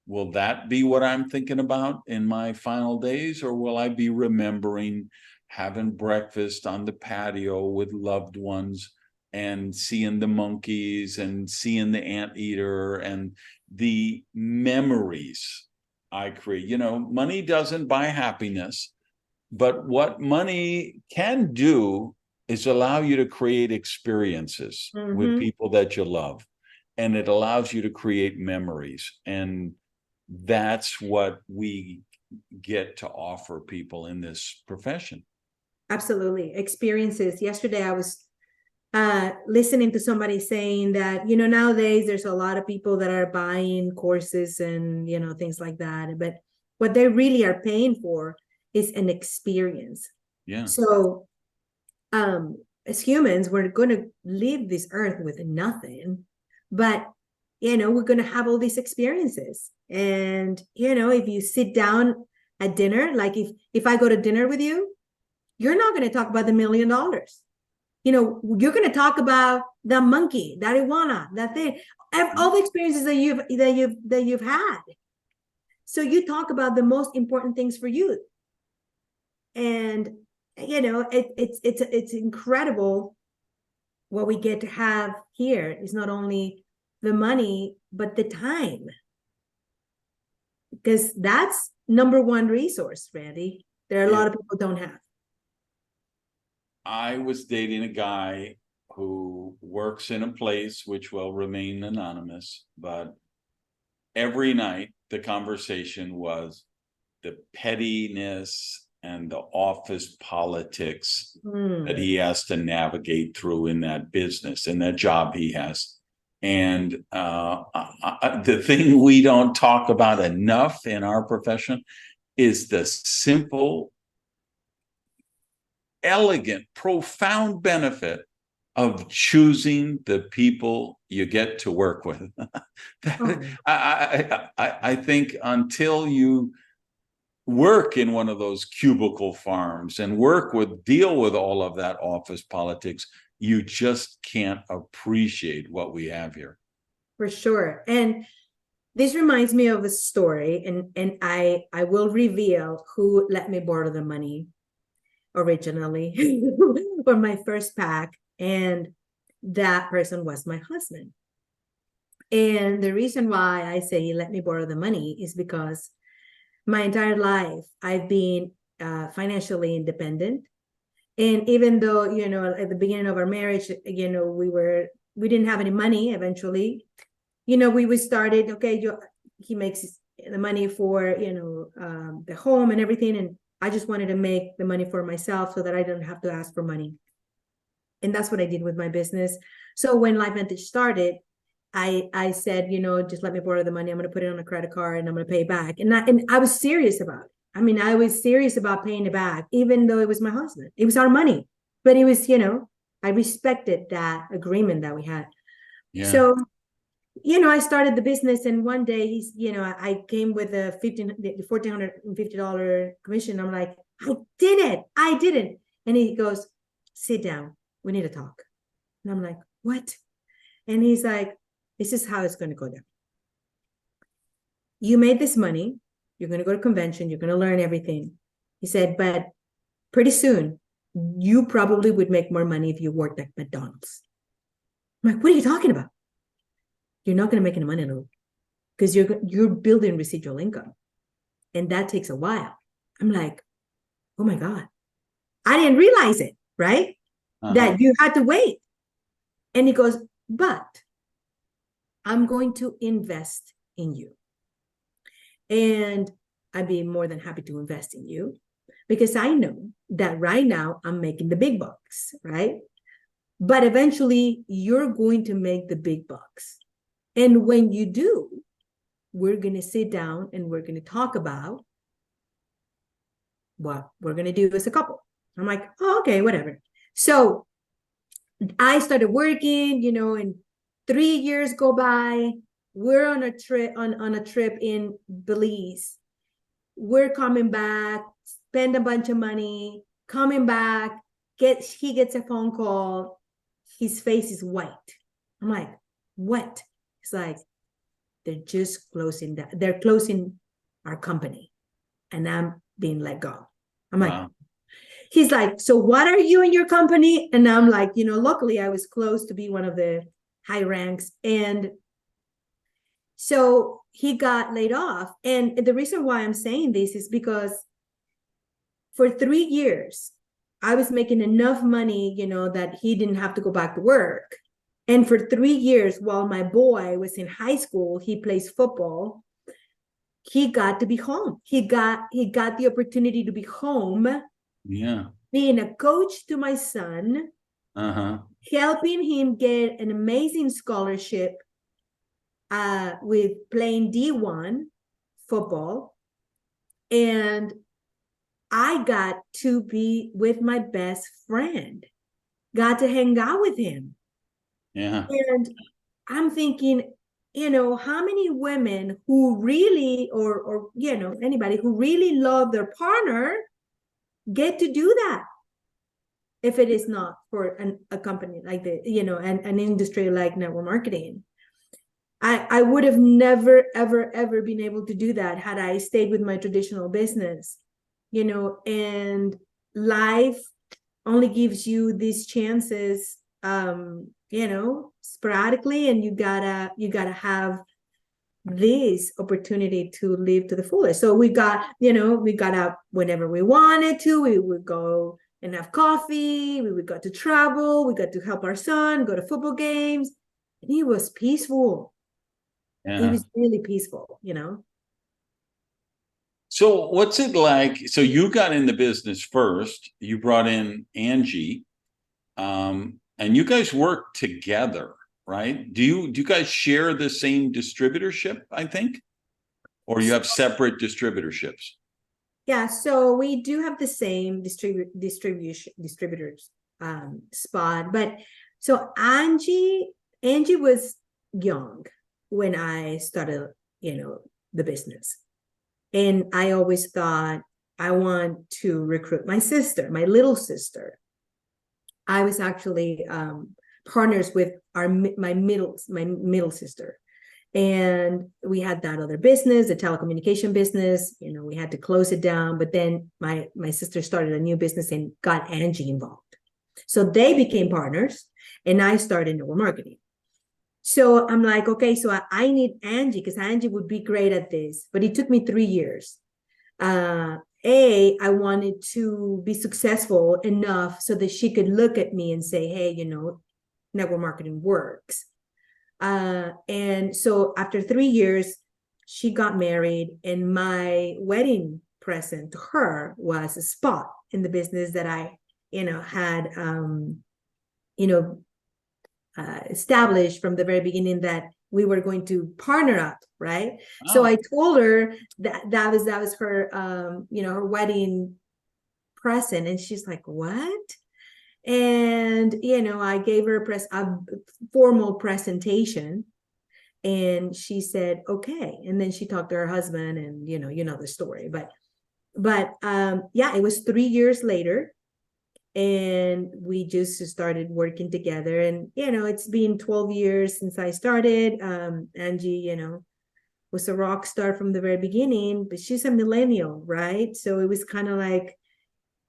will that be what I'm thinking about in my final days? Or will I be remembering having breakfast on the patio with loved ones and seeing the monkeys and seeing the anteater and the memories I create? Money doesn't buy happiness, but what money can do is allow you to create experiences with people that you love. And it allows you to create memories. And that's what we get to offer people in this profession. Absolutely. Experiences. Yesterday, I was listening to somebody saying that, nowadays there's a lot of people that are buying courses and, things like that. But what they really are paying for is an experience. Yeah. So as humans, we're going to leave this earth with nothing, but we're going to have all these experiences. And if you sit down at dinner, like if I go to dinner with you, you're not going to talk about the $1 million. You're going to talk about the monkey, that iguana, that thing, all the experiences that you've had. So you talk about the most important things for you. And it's incredible what we get to have here is not only the money, but the time. Because that's number one resource, Randy. There are a lot of people don't have. I was dating a guy who works in a place which will remain anonymous, but every night the conversation was the pettiness and the office politics that he has to navigate through in that business and that job he has. And the thing we don't talk about enough in our profession is the simple, elegant, profound benefit of choosing the people you get to work with. I think until you work in one of those cubicle farms and deal with all of that office politics, you just can't appreciate what we have here. For sure. And this reminds me of a story, and I will reveal who let me borrow the money originally for my first pack, and that person was my husband. And the reason why I say he let me borrow the money is because my entire life I've been financially independent. And even though, at the beginning of our marriage, we didn't have any money eventually, we started, he makes the money for, the home and everything. And I just wanted to make the money for myself so that I didn't have to ask for money. And that's what I did with my business. So when Life Vantage started, I said, just let me borrow the money. I'm going to put it on a credit card and I'm going to pay it back. And I was serious about it. I mean, I was serious about paying it back, even though it was my husband. It was our money, but it was, I respected that agreement that we had. Yeah. So, I started the business, and one day I came with a $1,450 commission. I'm like, I didn't. And he goes, sit down. We need to talk. And I'm like, what? And he's like, this is how it's going to go down. You made this money. You're going to go to convention. You're going to learn everything. He said, but pretty soon, you probably would make more money if you worked at McDonald's. I'm like, what are you talking about? You're not going to make any money, Lou, because you're building residual income. And that takes a while. I'm like, oh my God. I didn't realize it, right? That you had to wait. And he goes, but I'm going to invest in you. And I'd be more than happy to invest in you because I know that right now I'm making the big bucks, right? But eventually you're going to make the big bucks. And when you do, we're going to sit down and we're going to talk about what we're going to do as a couple. I'm like, oh, okay, whatever. So I started working, and 3 years go by. We're on a trip on a trip in Belize. We're coming back, spend a bunch of money, coming back, he gets a phone call. His face is white. I'm like, what? It's like, they're just closing that. They're closing our company and I'm being let go. I'm like, wow. He's like, so what are you in your company? And I'm like, luckily I was close to be one of the high ranks. And so he got laid off. And the reason why I'm saying this is because for 3 years, I was making enough money, that he didn't have to go back to work. And for 3 years, while my boy was in high school, he plays football. He got to be home. He got the opportunity to be home. Yeah. Being a coach to my son, helping him get an amazing scholarship with playing D1 football. And I got to be with my best friend, got to hang out with him. Yeah. And I'm thinking, how many women who really, or anybody who really love their partner get to do that if it is not for a company like the, an industry like network marketing. I would have never, ever, ever been able to do that had I stayed with my traditional business, and life only gives you these chances, sporadically, and you gotta have this opportunity to live to the fullest. So we got out whenever we wanted to. We would go and have coffee. We would go to travel. We got to help our son go to football games. And it was peaceful. Yeah. It was really peaceful, So what's it like? So you got in the business first. You brought in Angie, and you guys work together, right? Do you guys share the same distributorship, I think? Or you have separate distributorships? Yeah, so we do have the same distributors spot. But so Angie was young when I started, the business. And I always thought I want to recruit my sister, my little sister. I was actually partners with my middle sister. And we had that other business, the telecommunication business. We had to close it down. But then my sister started a new business and got Angie involved. So they became partners, and I started network marketing. So I'm like, okay, so I need Angie because Angie would be great at this. But it took me 3 years. I wanted to be successful enough so that she could look at me and say, hey, network marketing works. And so after 3 years, she got married, and my wedding present to her was a spot in the business that I, had, established from the very beginning that we were going to partner up, right? Oh. So I told her that was her, her wedding present, and she's like, "What?" And I gave her a formal presentation, and she said, "Okay." And then she talked to her husband, and you know the story. But But yeah, it was 3 years later, and we just started working together. And it's been 12 years since I started. Angie, was a rock star from the very beginning, but she's a millennial, right? So it was kind of like,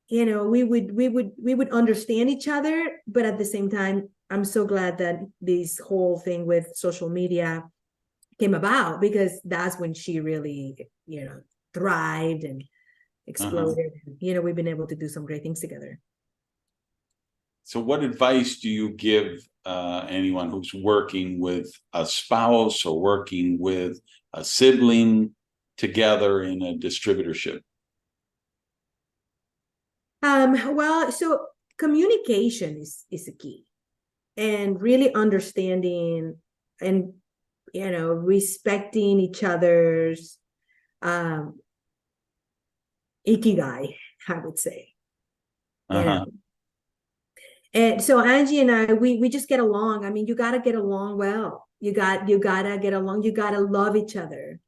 we would understand each other, but at the same time, I'm so glad that this whole thing with social media came about, because that's when she really, thrived and exploded. We've been able to do some great things together. So what advice do you give anyone who's working with a spouse or working with a sibling together in a distributorship? Well, so communication is a key, and really understanding and respecting each other's ikigai, I would say. And so Angie and I, we just get along. I mean, you got to get along well. You got to get along. You got to love each other,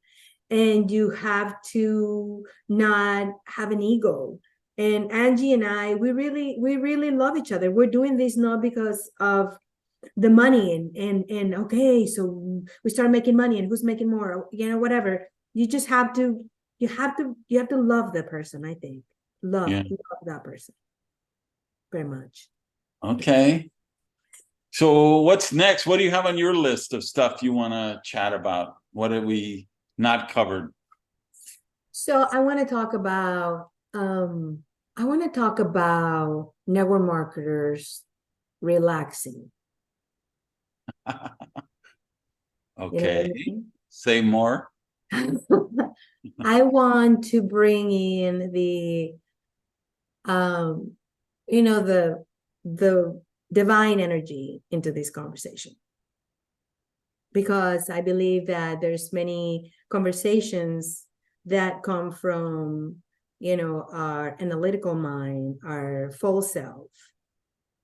and you have to not have an ego. And Angie and I, we really love each other. We're doing this not because of the money and okay, so we start making money and who's making more, whatever. You just have to love the person. I think love that person very much. Okay. So what's next? What do you have on your list of stuff you want to chat about? What have we not covered? So I want to talk about network marketers relaxing. Okay. You know I mean? Say more. I want to bring in the divine energy into this conversation, because I believe that there's many conversations that come from our analytical mind, our false self,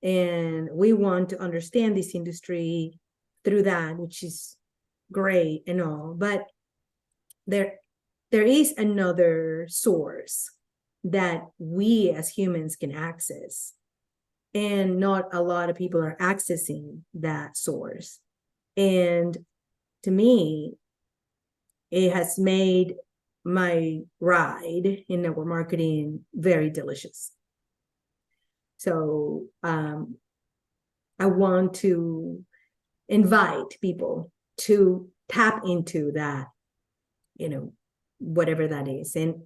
and we want to understand this industry through that, which is great and all, but there is another source that we as humans can access, and not a lot of people are accessing that source. And to me, it has made my ride in network marketing very delicious. So I want to invite people to tap into that, whatever that is. And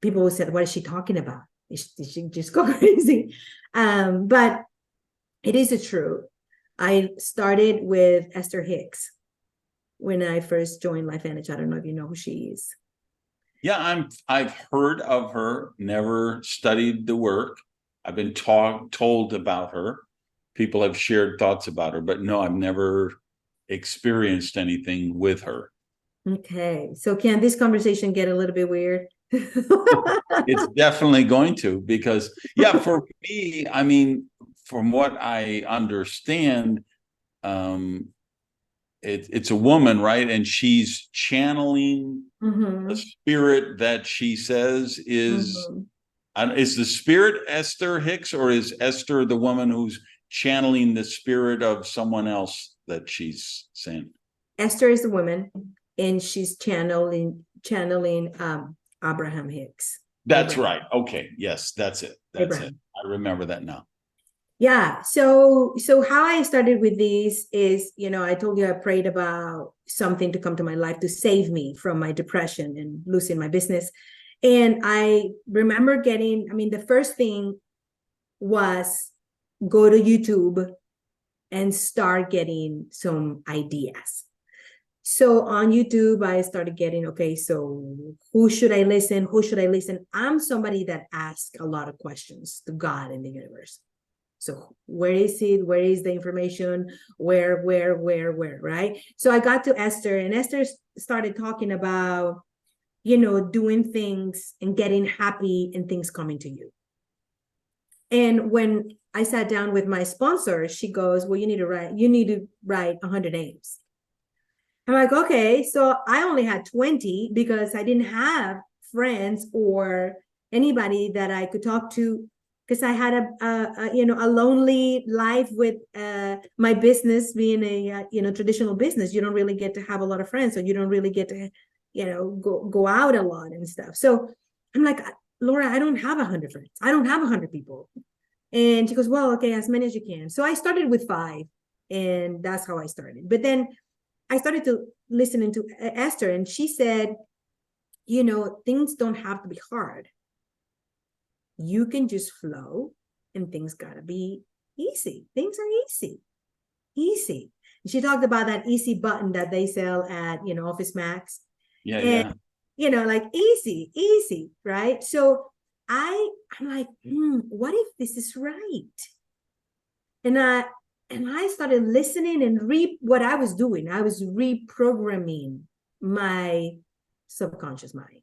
people said, what is she talking about? Is she just go crazy? But it is a truth. I started with Esther Hicks when I first joined LifeVantage. I don't know if you know who she is. Yeah, I've heard of her, never studied the work. I've been told about her. People have shared thoughts about her, but no, I've never experienced anything with her. Okay, so can this conversation get a little bit weird? It's definitely going to, because for me, I mean, from what I understand, it's a woman, right? And she's channeling the spirit that she says is the spirit Esther Hicks, or is Esther the woman who's channeling the spirit of someone else that she's saying? Esther is the woman, and she's channeling Abraham Hicks. That's right. Okay. Yes, that's it. That's it. I remember that now. Yeah. So how I started with this is, I told you I prayed about something to come to my life to save me from my depression and losing my business. And I remember the first thing was go to YouTube and start getting some ideas. So on YouTube, I started getting, okay, so who should I listen? Who should I listen? I'm somebody that asks a lot of questions to God and the universe. So where is it? Where is the information? Where, right? So I got to Esther, and Esther started talking about, doing things and getting happy and things coming to you. And when I sat down with my sponsor, she goes, well, you need to write 100 names. I'm like, okay, so I only had 20 because I didn't have friends or anybody that I could talk to, because I had a lonely life with my business being a traditional business. You don't really get to have a lot of friends, so you don't really get to go out a lot and stuff. So I'm like, Laura, I don't have 100 friends. I don't have 100 people. And she goes, well, okay, as many as you can. So I started with 5, and that's how I started. But then I started to listening to Esther, and she said, things don't have to be hard. You can just flow, and things gotta be easy. Things are easy. She talked about that easy button that they sell at Office Max. Yeah. Like easy, right? So I'm like, what if this is right? And I started listening and what I was doing. I was reprogramming my subconscious mind.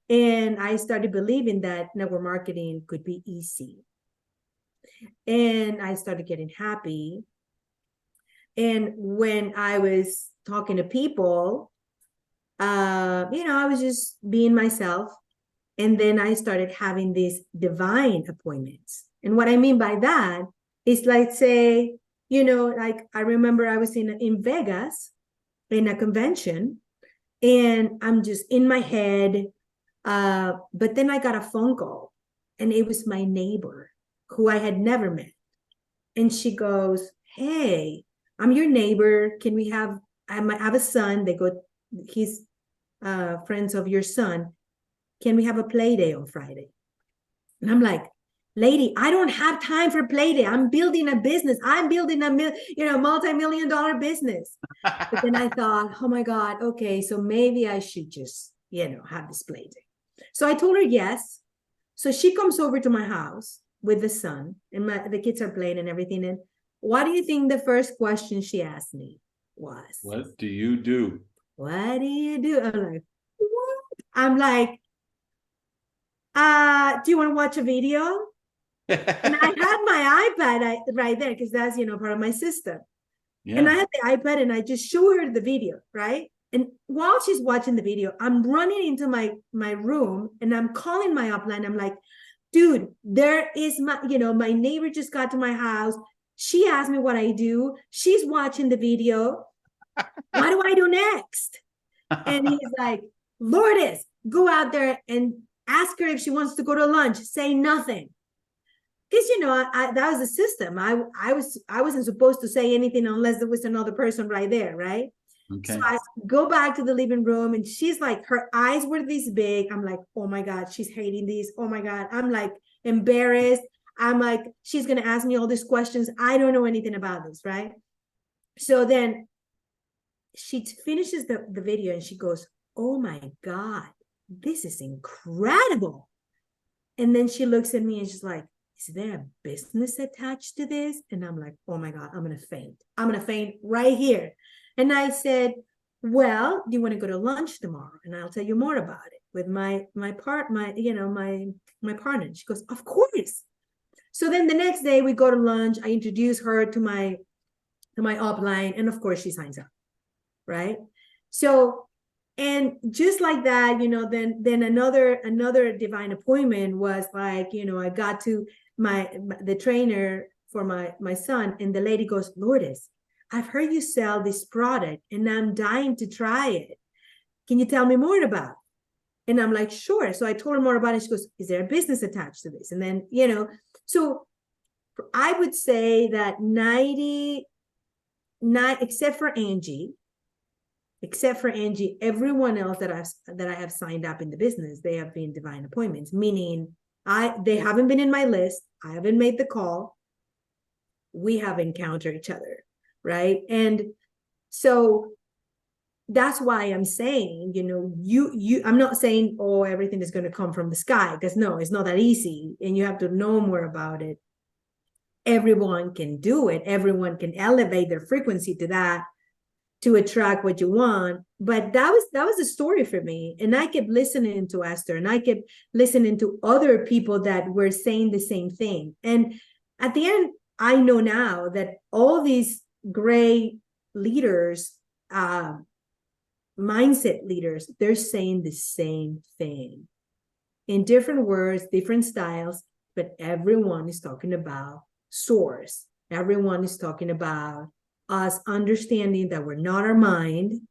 And I started believing that network marketing could be easy. And I started getting happy. And when I was talking to people, I was just being myself. And then I started having these divine appointments. And what I mean by that is, like, say, like I remember I was in Vegas in a convention, and I'm just in my head. But then I got a phone call, and it was my neighbor who I had never met. And she goes, hey, I'm your neighbor. I might have a son. He's friends of your son. Can we have a play day on Friday? And I'm like, lady, I don't have time for play day. I'm building a business. I'm building a multi-million-dollar business. But then I thought, oh my God, okay, so maybe I should just, have this play day. So I told her yes. So she comes over to my house with the son, and the kids are playing and everything. And what do you think the first question she asked me was? What do you do? What do you do? I'm like, what? I'm like, do you want to watch a video? And I had my iPad right there, because that's, part of my system. Yeah. And I had the iPad, and I just show her the video, right? And while she's watching the video, I'm running into my room, and I'm calling my upline. I'm like, dude, there is my neighbor just got to my house. She asked me what I do. She's watching the video. What do I do next? And he's like, Lourdes, go out there and ask her if she wants to go to lunch. Say nothing. Because that was the system. I wasn't supposed to say anything unless there was another person right there, right? Okay. So I go back to the living room, and she's like, her eyes were this big. I'm like, oh my God, she's hating this. Oh my God. I'm like embarrassed. I'm like, she's gonna ask me all these questions. I don't know anything about this, right? So then she finishes the video, and she goes, oh my God, this is incredible. And then she looks at me, and she's like, is there a business attached to this? And I'm like, oh my God, I'm going to faint. I'm going to faint right here. And I said, well, do you want to go to lunch tomorrow? And I'll tell you more about it with my partner. She goes, of course. So then the next day we go to lunch. I introduce her to my upline, and of course she signs up, right? So, and just like that, then another divine appointment was like, I got to the trainer for my son, and the lady goes, Lourdes, I've heard you sell this product, and I'm dying to try it. Can you tell me more about it? And I'm like, sure. So I told her more about it. She goes, is there a business attached to this? And then, so I would say that 99, except for Angie, everyone else that I have signed up in the business, they have been divine appointments, meaning they haven't been in my list. I haven't made the call. We have encountered each other, right? And so that's why I'm saying, I'm not saying, oh, everything is going to come from the sky, because no, it's not that easy, and you have to know more about it. Everyone can do it. Everyone can elevate their frequency to that, to attract what you want. But that was the story for me. And I kept listening to Esther, and I kept listening to other people that were saying the same thing. And at the end, I know now that all these great leaders, mindset leaders, they're saying the same thing in different words, different styles, but everyone is talking about source. Everyone is talking about us understanding that we're not our mind,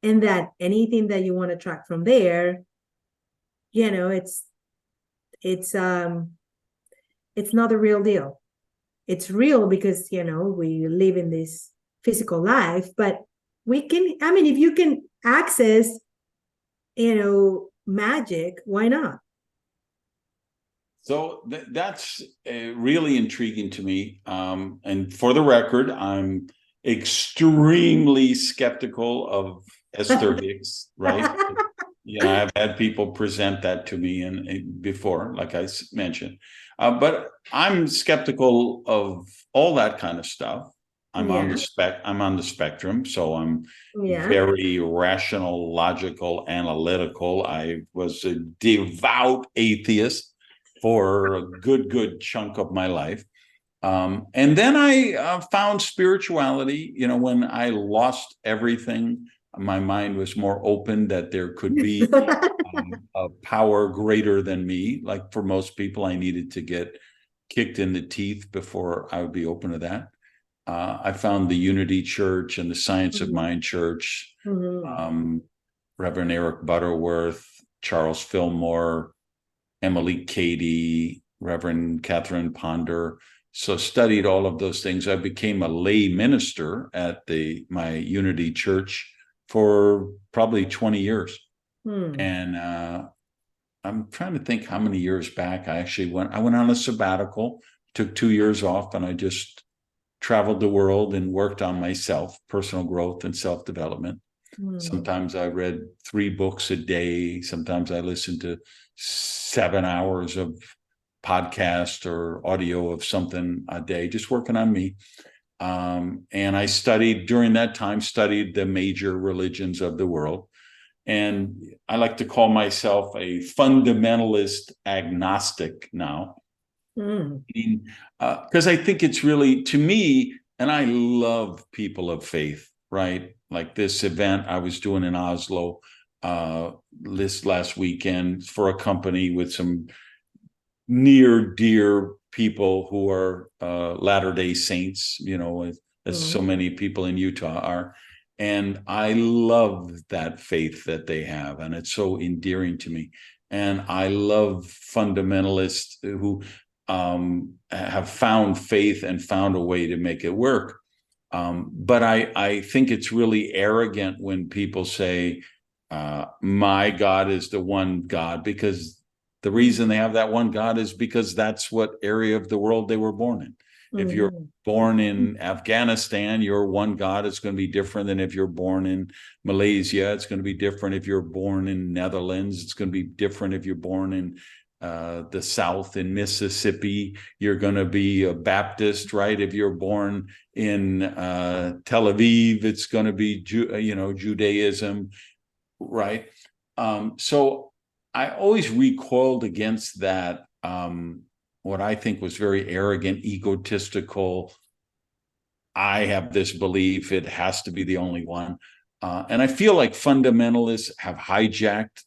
and that anything that you want to track from there, you know, it's not the real deal. It's real because, you know, we live in this physical life, but we can, I mean, if you can access, you know, magic, why not? So that's really intriguing to me. And for the record, I'm extremely skeptical of Esther Hicks, right? You know, I've had people present that to me and before, like I mentioned, but I'm skeptical of all that kind of stuff. I'm on Yeah, I'm on the spectrum, so I'm yeah. very rational, logical, analytical. I was a devout atheist for a good chunk of my life. And then I found spirituality, you know, when I lost everything, my mind was more open that there could be a power greater than me. Like for most people, I needed to get kicked in the teeth before I would be open to that. I found the Unity Church and the Science of Mind Church, Mhm. Reverend Eric Butterworth, Charles Fillmore, Emily Cady, Reverend Catherine Ponder. So studied all of those things. I became a lay minister at my Unity Church for probably 20 years. Hmm. And I'm trying to think how many years back I went on a sabbatical, took 2 years off, and I just traveled the world and worked on myself, personal growth and self-development. Hmm. Sometimes I read 3 books a day. Sometimes I listened to 7 hours of podcast or audio of something a day, just working on me. And I studied during that time, studied the major religions of the world. And I like to call myself a fundamentalist agnostic now, Hmm. because I think it's really, to me, and I love people of faith, right? Like this event I was doing in Oslo this last weekend for a company with some near dear people who are Latter-day Saints, you know, as so Hmm. many people in Utah are. And I love that faith that they have. And it's so endearing to me. And I love fundamentalists who have found faith and found a way to make it work. But I think it's really arrogant when people say, my God is the one God, because the reason they have that one God is because that's what area of the world they were born in. If you're Mhm. born in Afghanistan, your one God is going to be different than if you're born in Malaysia. It's going to be different if you're born in Netherlands. It's going to be different if you're born in the South in Mississippi. You're going to be a Baptist, right? If you're born in Tel Aviv, it's going to be Judaism, right? So I always recoiled against that. What I think was very arrogant, egotistical. I have this belief; it has to be the only one. And I feel like fundamentalists have hijacked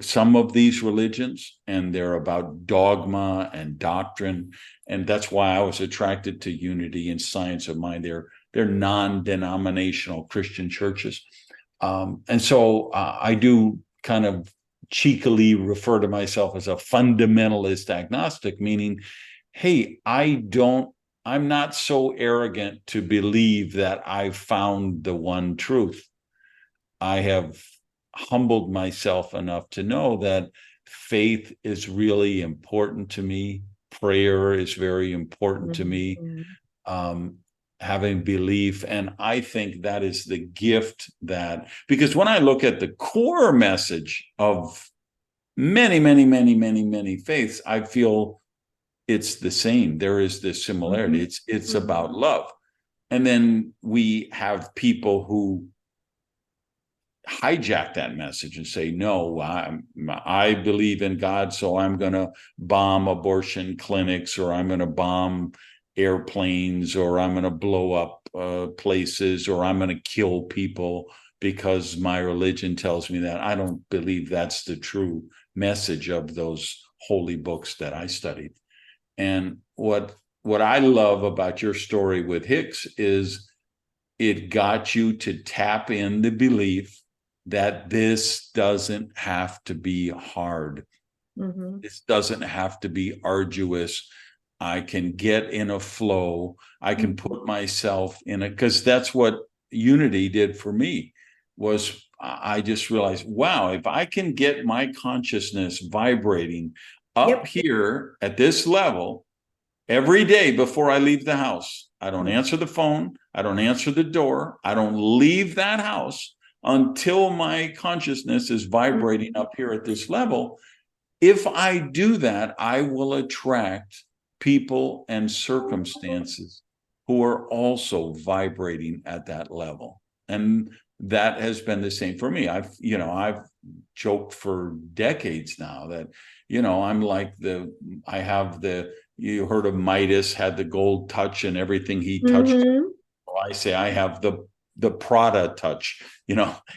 some of these religions, and they're about dogma and doctrine, and that's why I was attracted to Unity and Science of Mind. They're non-denominational Christian churches, and so I do kind of cheekily refer to myself as a fundamentalist agnostic, meaning, hey, I'm not so arrogant to believe that I've found the one truth. I have humbled myself enough to know that faith is really important to me. Prayer is very important to me. Mhm. Um, Having belief. And I think that is the gift because when I look at the core message of many faiths, I feel it's the same. There is this similarity. Mhm. It's Mhm. about love. And then we have people who hijack that message and say, no, I believe in God, so I'm going to bomb abortion clinics, or I'm going to bomb airplanes, or I'm going to blow up places, or I'm going to kill people because my religion tells me that. I don't believe that's the true message of those holy books that I studied. And what I love about your story with Hicks is it got you to tap in the belief that this doesn't have to be hard. Mm-hmm. This doesn't have to be arduous. I can get in a flow. I can put myself in it, because that's what unity did for me. Was I just realized, wow, if I can get my consciousness vibrating up here at this level every day before I leave the house, I don't answer the phone, I don't answer the door, I don't leave that house until my consciousness is vibrating up here at this level. If I do that, I will attract people and circumstances who are also vibrating at that level. And that has been the same for me. I've joked for decades now that, I'm like you heard of Midas, had the gold touch and everything he touched. Mm-hmm. I say I have the Prada touch.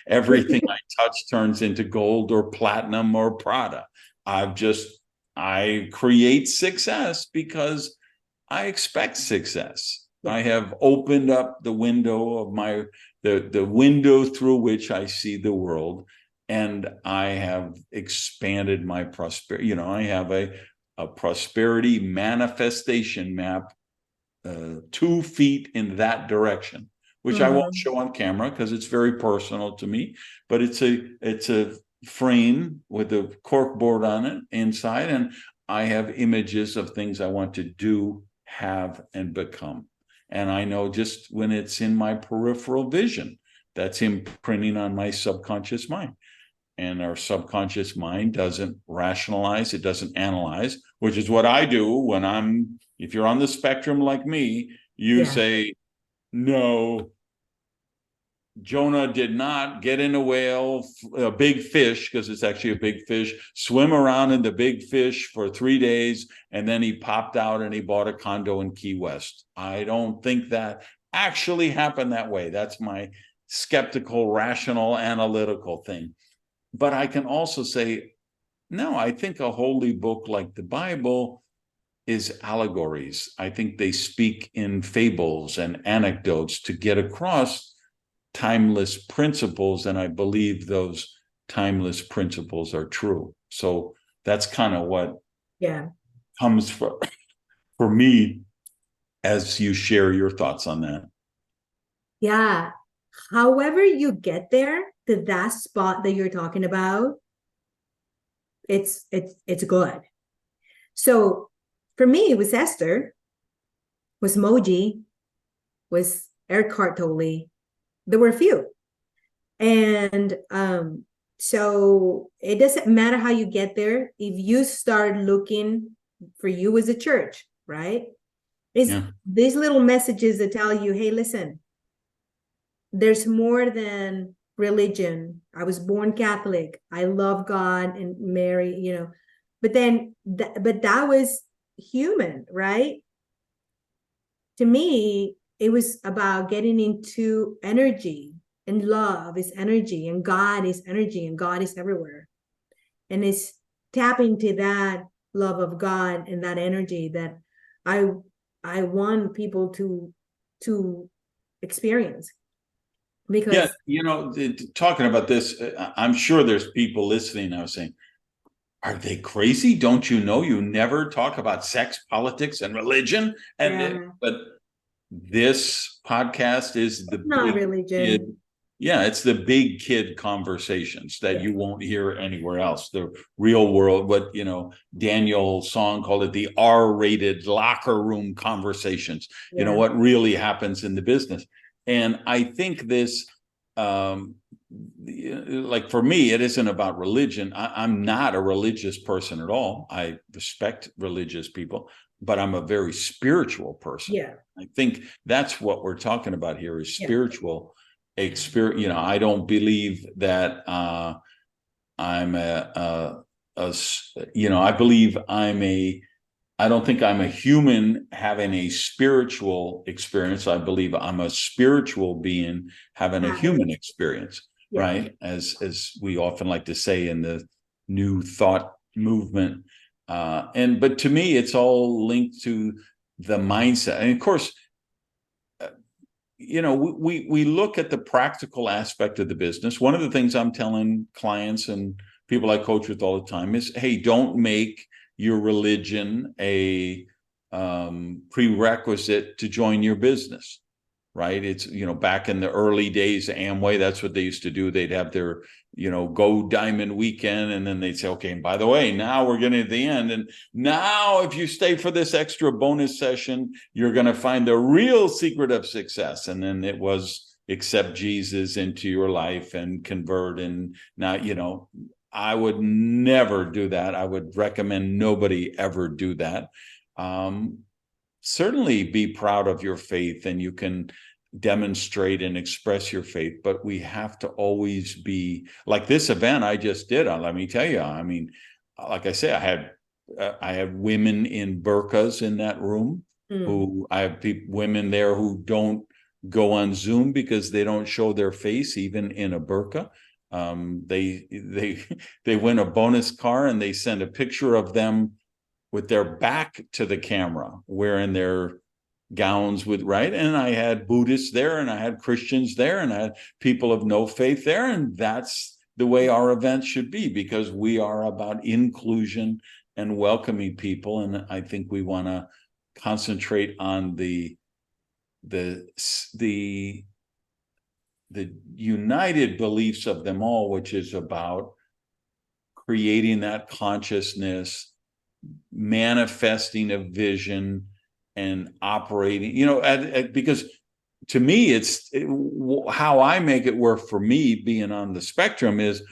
Everything I touch turns into gold or platinum or Prada. I create success because I expect success. I have opened up the window of the window through which I see the world, and I have expanded my prosperity. I have a prosperity manifestation map, 2 feet in that direction, which I won't show on camera because it's very personal to me, but it's a frame with a cork board on it inside, and I have images of things I want to do, have, and become. And I know just when it's in my peripheral vision, that's imprinting on my subconscious mind. And our subconscious mind doesn't rationalize, it doesn't analyze, which is what I do if you're on the spectrum like me, you say, no, Jonah did not get in a big fish, because it's actually a big fish, swim around in the big fish for 3 days, and then he popped out and he bought a condo in Key West. I don't think that actually happened that way. That's my skeptical, rational, analytical thing. But I can also say, no, I think a holy book like the Bible is allegories. I think they speak in fables and anecdotes to get across timeless principles, and I believe those timeless principles are true. So that's kind of what comes for me as you share your thoughts on that. Yeah. However you get there to that spot that you're talking about, it's good. So for me, it was Esther, was Moji, was Eckhart Tolle. There were a few. And so it doesn't matter how you get there. If you start looking, for you as a church, right? It's these little messages that tell you, hey, listen, there's more than religion. I was born Catholic. I love God and Mary, but then, but that was human, right? To me, it was about getting into energy, and love is energy, and God is energy, and God is everywhere. And it's tapping to that love of God and that energy that I want people to experience. Because talking about this, I'm sure there's people listening now saying, are they crazy? Don't you know you never talk about sex, politics, and religion? But this podcast is not religion. It's the big kid conversations that you won't hear anywhere else. The real world, what Daniel Song called it, the R-rated locker room conversations. What really happens in the business. And I think this, like for me, it isn't about religion. I'm not a religious person at all. I respect religious people, but I'm a very spiritual person. I think that's what we're talking about here is spiritual experience. I don't believe that I don't think I'm a human having a spiritual experience. I believe I'm a spiritual being having a human experience. right? As we often like to say in the new thought movement. But to me, it's all linked to the mindset. And of course, we look at the practical aspect of the business. One of the things I'm telling clients and people I coach with all the time is, hey, don't make your religion a prerequisite to join your business, right? It's, back in the early days of Amway, that's what they used to do. They'd have their, Go Diamond weekend. And then they'd say, okay, and by the way, now we're getting to the end. And now if you stay for this extra bonus session, you're going to find the real secret of success. And then it was accept Jesus into your life and convert. And now, I would never do that. I would recommend nobody ever do that. Certainly be proud of your faith, and you can demonstrate and express your faith, but we have to always be like this event I just did. Let me tell you, I mean, like I say, I had women in burqas in that room. Who I have women there who don't go on Zoom because they don't show their face even in a burqa. They win a bonus car and they send a picture of them with their back to the camera, wearing their gowns right. And I had Buddhists there, and I had Christians there, and I had people of no faith there. And that's the way our events should be, because we are about inclusion and welcoming people. And I think we want to concentrate on the united beliefs of them all, which is about creating that consciousness, manifesting a vision, and operating, because to me, how I make it work for me being on the spectrum is,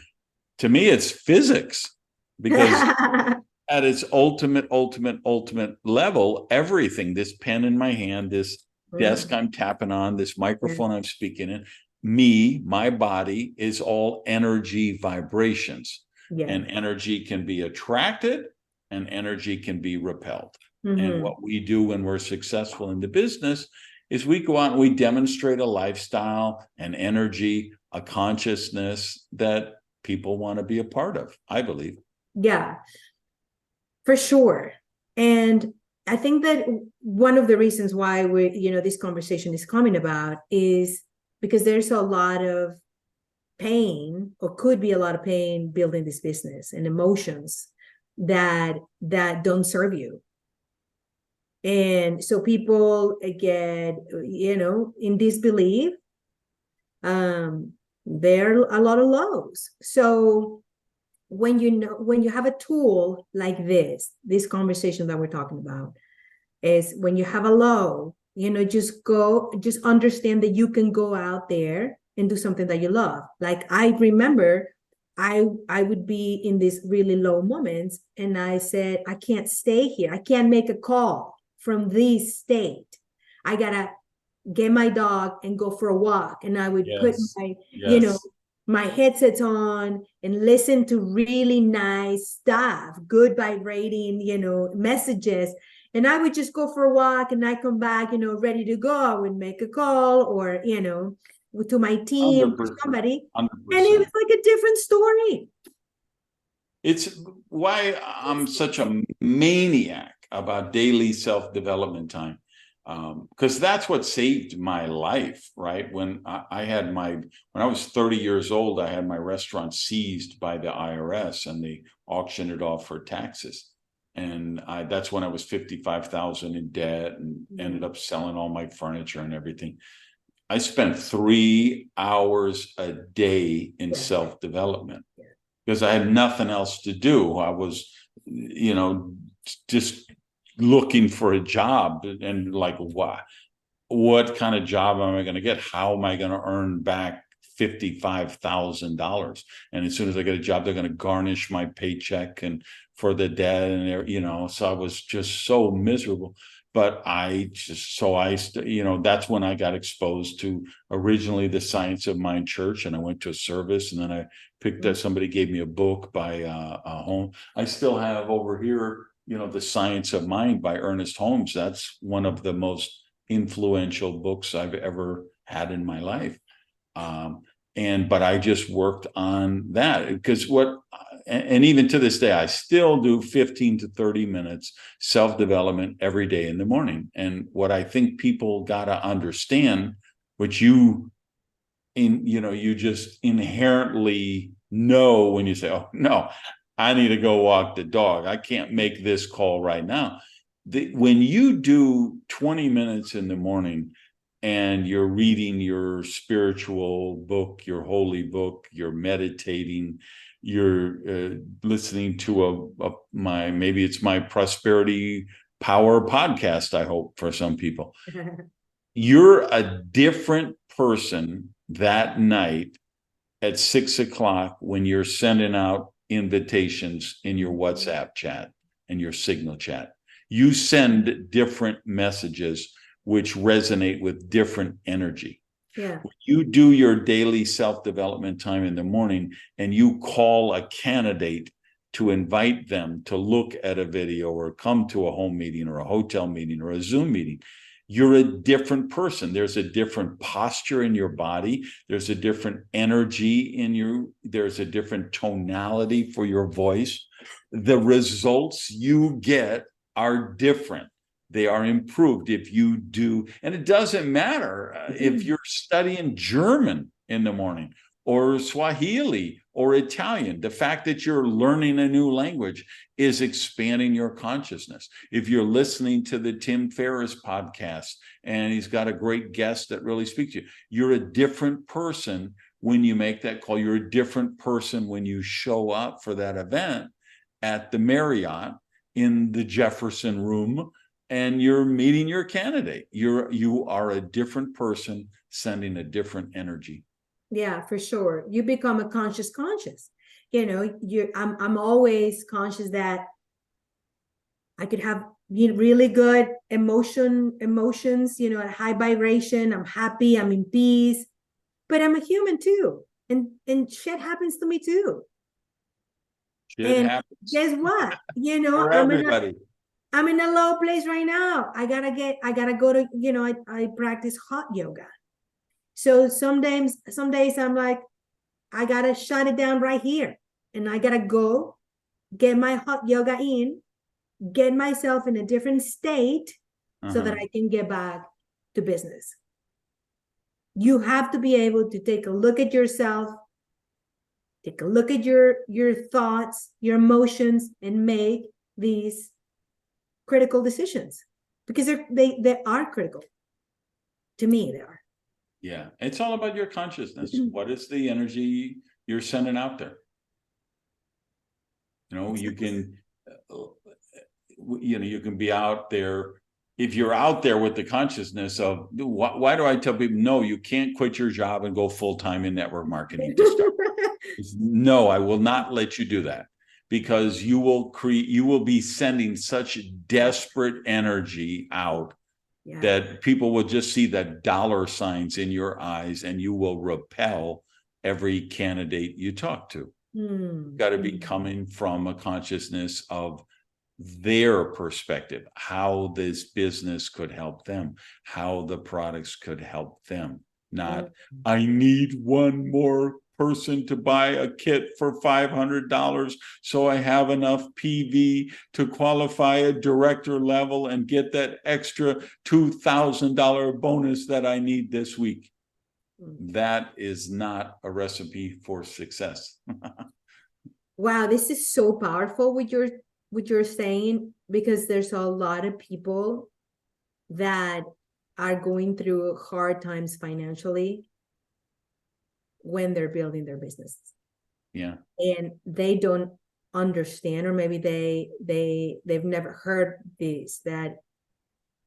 to me, it's physics, because at its ultimate level, everything, this pen in my hand, this desk I'm tapping on, this microphone I'm speaking in, my body is all energy vibrations. And energy can be attracted and energy can be repelled. And what we do when we're successful in the business is we go out and we demonstrate a lifestyle, an energy, a consciousness that people want to be a part of, I believe. Yeah, for sure. And I think that one of the reasons why this conversation is coming about is because there's a lot of pain, or could be a lot of pain, building this business, and emotions that don't serve you. And so people get, in disbelief. There are a lot of lows. So when you have a tool like this conversation that we're talking about, is when you have a low, just understand that you can go out there and do something that you love. Like, I remember I would be in these really low moments, and I said, I can't stay here. I can't make a call from this state. I gotta get my dog and go for a walk. And I would put my headsets on and listen to really nice stuff, good vibrating, messages. And I would just go for a walk, and I come back, ready to go. I would make a call, or, to my team, to somebody. 100%. And it was like a different story. It's why I'm such a maniac about daily self-development time, because that's what saved my life, right? When I was 30 years old, I had my restaurant seized by the IRS, and they auctioned it off for taxes. And that's when I was $55,000 in debt, and ended up selling all my furniture and everything. I spent 3 hours a day in self-development because I had nothing else to do. I was, just looking for a job, and like, what kind of job am I going to get? How am I going to earn back $55,000? And as soon as I get a job, they're going to garnish my paycheck and for the debt, and so I was just so miserable. But that's when I got exposed to originally the Science of Mind Church, and I went to a service, and then I picked up, somebody gave me a book by I still have over here, The Science of Mind by Ernest Holmes. That's one of the most influential books I've ever had in my life. but I just worked on that because and even to this day, I still do 15 to 30 minutes self-development every day in the morning. And what I think people got to understand, which you just inherently know when you say, oh, no, I need to go walk the dog. I can't make this call right now. When you do 20 minutes in the morning and you're reading your spiritual book, your holy book, you're meditating, you're listening to maybe it's my prosperity power podcast, I hope, for some people. You're a different person that night at 6 o'clock when you're sending out invitations in your WhatsApp chat and your Signal chat. You send different messages which resonate with different energy. Yeah. When you do your daily self-development time in the morning and you call a candidate to invite them to look at a video or come to a home meeting or a hotel meeting or a Zoom meeting, you're a different person. There's a different posture in your body. There's a different energy in you. There's a different tonality for your voice. The results you get are different. They are improved if you do. And it doesn't matter if you're studying German in the morning or Swahili or Italian. The fact that you're learning a new language is expanding your consciousness. If you're listening to the Tim Ferriss podcast and he's got a great guest that really speaks to you, you're a different person when you make that call. You're a different person when you show up for that event at the Marriott in the Jefferson Room and you're meeting your candidate. You are a different person sending a different energy. Yeah, for sure. You become a conscious. I'm always conscious that I could have really good emotions, at high vibration. I'm happy, I'm in peace, but I'm a human too. And shit happens to me too. Shit happens. Guess what? For everybody. I'm in a low place right now. I gotta go to, I practice hot yoga. So some days I'm like, I gotta shut it down right here. And I gotta go get my hot yoga in, get myself in a different state so that I can get back to business. You have to be able to take a look at yourself, take a look at your thoughts, your emotions, and make these critical decisions because they are critical. To me, they are. Yeah, it's all about your consciousness. What is the energy you're sending out there? You can, you can be out there. If you're out there with the consciousness of why do I tell people, no, you can't quit your job and go full-time in network marketing to start. No, I will not let you do that because you will be sending such desperate energy out. Yeah. That people will just see that dollar signs in your eyes and you will repel every candidate you talk to. Got to be coming from a consciousness of their perspective, how this business could help them, how the products could help them. Not, I need one more person to buy a kit for $500 so I have enough PV to qualify a director level and get that extra $2,000 bonus that I need this week. That is not a recipe for success. Wow, this is so powerful what you're saying, because there's a lot of people that are going through hard times financially when they're building their business. Yeah. And they don't understand, or maybe they've never heard this, that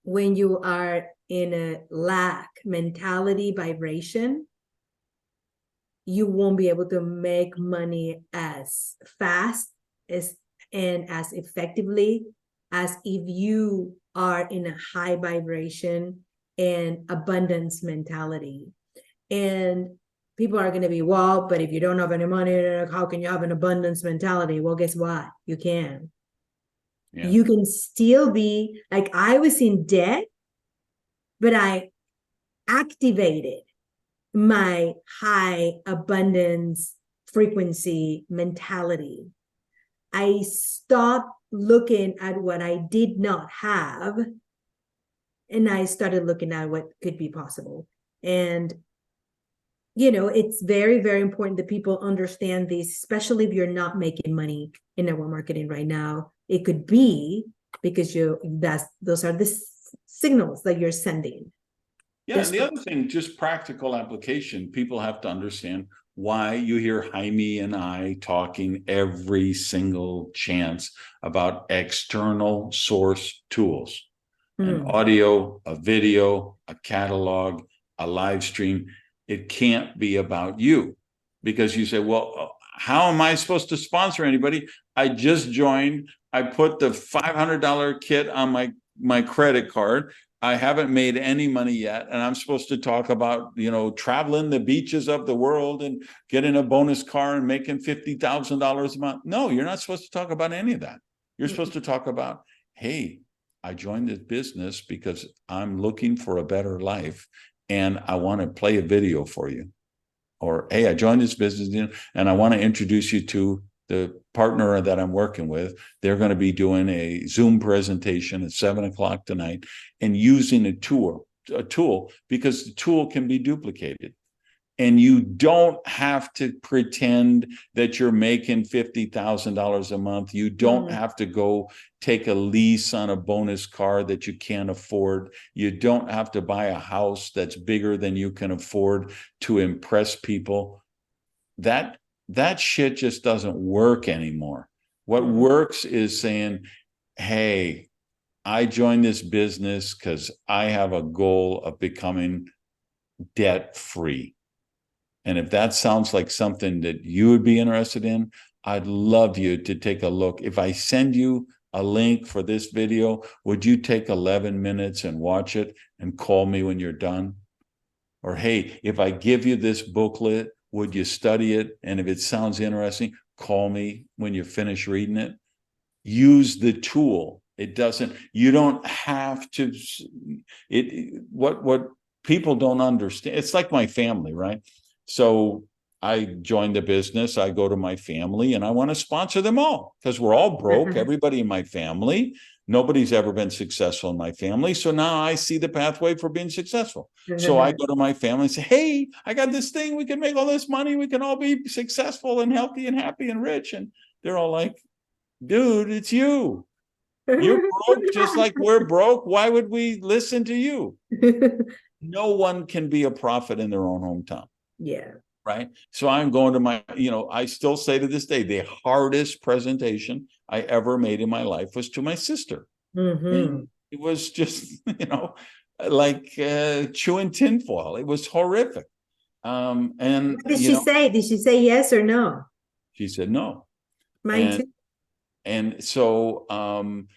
when you are in a lack mentality vibration, you won't be able to make money as fast and as effectively as if you are in a high vibration and abundance mentality. And people are going to be, well, but if you don't have any money, how can you have an abundance mentality? Well, guess what? You can. Yeah. You can still be like, I was in debt, but I activated my high abundance frequency mentality. I stopped looking at what I did not have, and I started looking at what could be possible. And it's very, very important that people understand this, especially if you're not making money in network marketing right now. It could be because those are the signals that you're sending. Yeah, and the other thing, just practical application, people have to understand why you hear Jaime and I talking every single chance about external source tools, an audio, a video, a catalog, a live stream. It can't be about you, because you say, well, how am I supposed to sponsor anybody? I just joined. I put the $500 kit on my credit card. I haven't made any money yet, and I'm supposed to talk about, traveling the beaches of the world and getting a bonus car and making $50,000 a month. No, you're not supposed to talk about any of that. You're supposed to talk about, hey, I joined this business because I'm looking for a better life, and I want to play a video for you. Or, hey, I joined this business and I want to introduce you to the partner that I'm working with. They're going to be doing a Zoom presentation at 7:00 tonight, and using a tool, because the tool can be duplicated. And you don't have to pretend that you're making $50,000 a month. You don't have to go take a lease on a bonus car that you can't afford. You don't have to buy a house that's bigger than you can afford to impress people. That shit just doesn't work anymore. What works is saying, hey, I joined this business because I have a goal of becoming debt-free. And if that sounds like something that you would be interested in, I'd love you to take a look. If I send you a link for this video, would you take 11 minutes and watch it and call me when you're done? Or, hey, if I give you this booklet, would you study it? And if it sounds interesting, call me when you finish reading it. Use the tool. You don't have to, what people don't understand. It's like my family, right? So I joined the business. I go to my family and I want to sponsor them all, because we're all broke. Everybody in my family, nobody's ever been successful in my family. So now I see the pathway for being successful. So I go to my family and say, hey, I got this thing. We can make all this money. We can all be successful and healthy and happy and rich. And they're all like, dude, it's you. You're broke just like we're broke. Why would we listen to you? No one can be a prophet in their own hometown. Yeah. Right. So I'm going to I still say to this day, the hardest presentation I ever made in my life was to my sister. It was just, like chewing tinfoil. It was horrific. And what did she say? Did she say yes or no? She said no. Mine too. And so and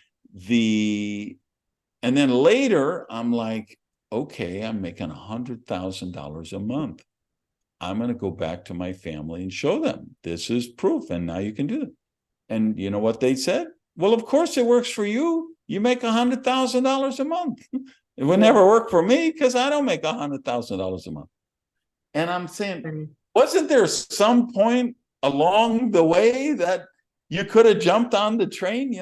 then later I'm like, okay, I'm making $100,000 a month. I'm going to go back to my family and show them this is proof. And now you can do it. And you know what they said? Well, of course it works for you. You make $100,000 a month. It would never work for me because I don't make $100,000 a month. And I'm saying, wasn't there some point along the way that you could have jumped on the train,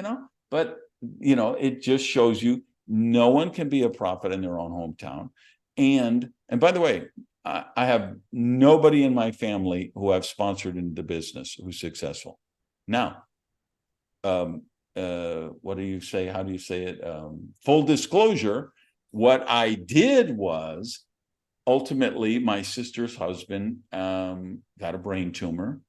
But, it just shows you no one can be a prophet in their own hometown. And by the way, I have nobody in my family who I've sponsored in the business who's successful. Now, what do you say? How do you say it? Full disclosure, what I did was, ultimately, my sister's husband got a brain tumor,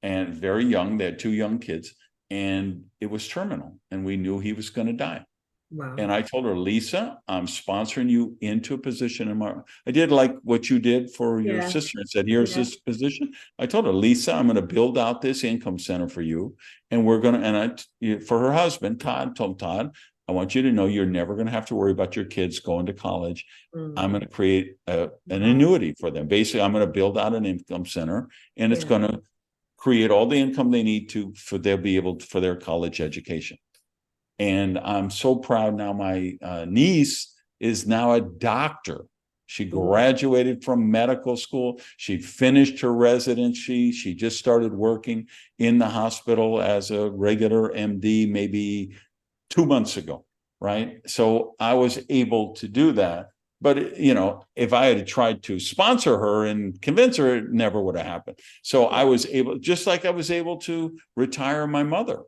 and very young. They had 2 young kids, and it was terminal, and we knew he was going to die. Wow. And I told her, Lisa, I'm sponsoring you into a position I did like what you did for your sister and said, here's this position. I told her, Lisa, I'm going to build out this income center for you. And we're going to, for her husband, Todd, told Todd, I want you to know you're never going to have to worry about your kids going to college. I'm going to create an annuity for them. Basically, I'm going to build out an income center, and it's going to create all the income they need for their college education. And I'm so proud now. My niece is now a doctor She graduated from medical school. She finished her residency. She just started working in the hospital as a regular MD maybe 2 months ago, right? So I was able to do that. But, you know, if I had tried to sponsor her and convince her, it never would have happened. So I was able, just like I was able to retire my mother,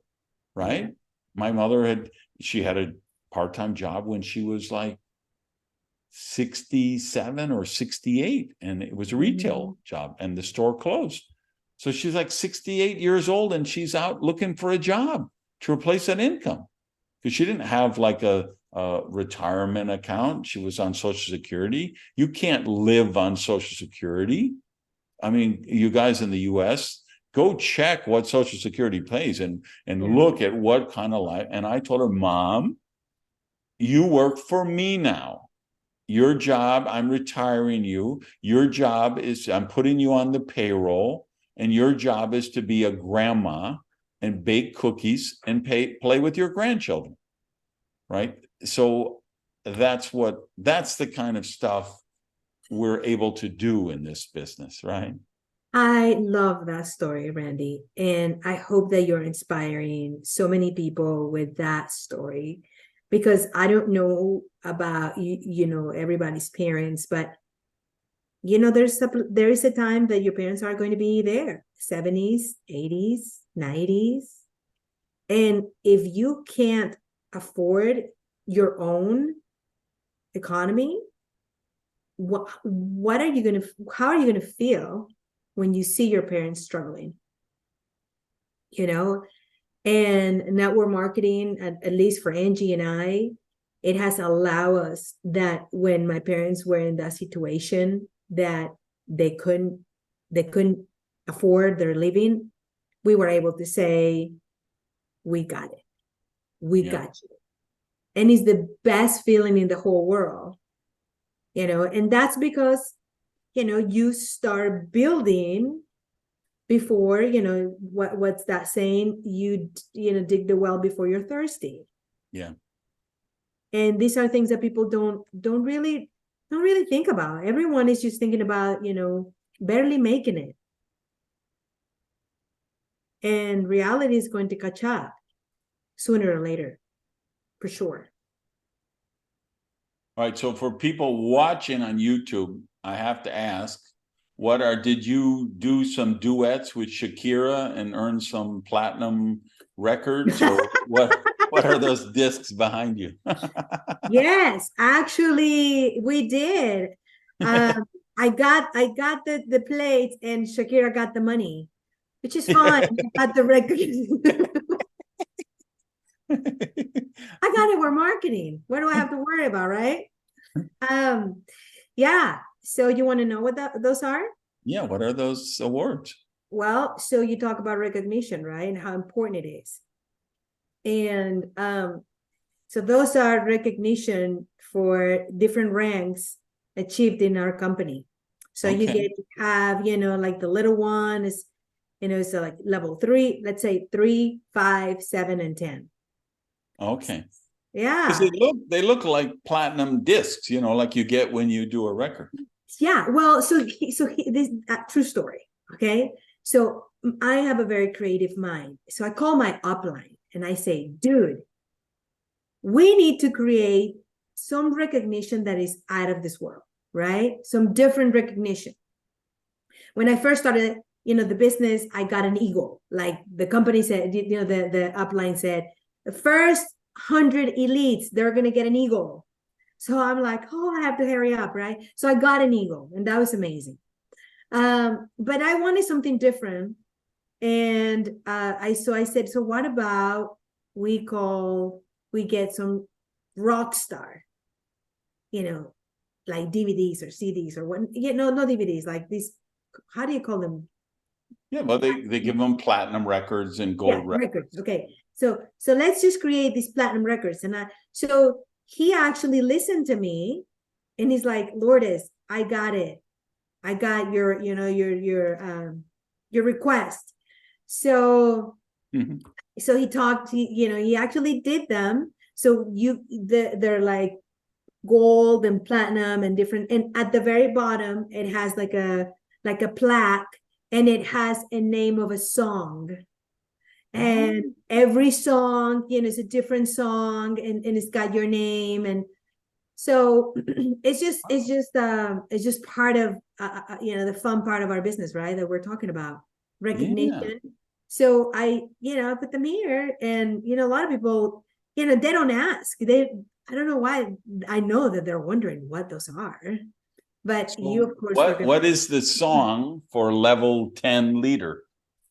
right? My mother she had a part-time job when she was like 67 or 68, and it was a retail job, and the store closed. So she's like 68 years old, and she's out looking for a job to replace that income, because she didn't have like a retirement account. She was on Social Security. You can't live on Social Security. I mean, you guys in the US, go check what Social Security pays and look at what kind of life. And I told her, Mom, you work for me now. Your job, I'm retiring you. Your job is, I'm putting you on the payroll, and your job is to be a grandma and bake cookies and play with your grandchildren, right? So that's the kind of stuff we're able to do in this business, right? I love that story, Randy. And I hope that you're inspiring so many people with that story, because I don't know about, you know, everybody's parents, but, you know, there is a time that your parents are going to be there, 70s, 80s, 90s. And if you can't afford your own economy, how are you going to feel when you see your parents struggling? You know, and network marketing, at least for Angie and I, it has allowed us that when my parents were in that situation that they couldn't afford their living, we were able to say, we got it. We got you. And it's the best feeling in the whole world, you know, and that's because, you know, you start building before, you know, what's that saying? You know, dig the well before you're thirsty. Yeah. And these are things that people don't really think about. Everyone is just thinking about, you know, barely making it. And reality is going to catch up sooner or later, for sure. All right. So for people watching on YouTube, I have to ask, did you do some duets with Shakira and earn some platinum records, or what are those discs behind you? Yes, actually we did. I got the plates, and Shakira got the money, which is fine. I got the record. I got it. We're marketing. What do I have to worry about, right? Yeah. So you want to know what those are? Yeah. What are those awards? Well, so you talk about recognition, right? And how important it is. And so those are recognition for different ranks achieved in our company. So you get to have, you know, like the little one is, you know, so like level 3, let's say 3, 5, 7, and 10. Okay. Yeah. Because they look like platinum discs, you know, like you get when you do a record. Yeah. Well, so this true story. Okay. So I have a very creative mind. So I call my upline and I say, dude, we need to create some recognition that is out of this world, right? Some different recognition. When I first started, you know, the business, I got an eagle. Like the company said, you know, the upline said, the first 100 elites, they're going to get an eagle. So I'm like, oh, I have to hurry up, right? So I got an eagle, and that was amazing. But I wanted something different. And I said, so what about we get some rock star, you know, like DVDs or CDs or what? Yeah, no DVDs, like these. How do you call them? Yeah, well, they give them platinum records and gold records. Okay, so let's just create these platinum records. And so he actually listened to me, and he's like, Lourdes, I got it. I got your, you know, your request. So so he talked, you know, he actually did them. So they're like gold and platinum and different, and at the very bottom it has like a plaque, and it has a name of a song, and every song, you know, is a different song, and it's got your name. And so it's just part of you know, the fun part of our business, right, that we're talking about, recognition. So I put them here, and you know, a lot of people, you know, they don't ask. I don't know why. I know that they're wondering what those are, but So you, of course, what is the song for level 10 leader?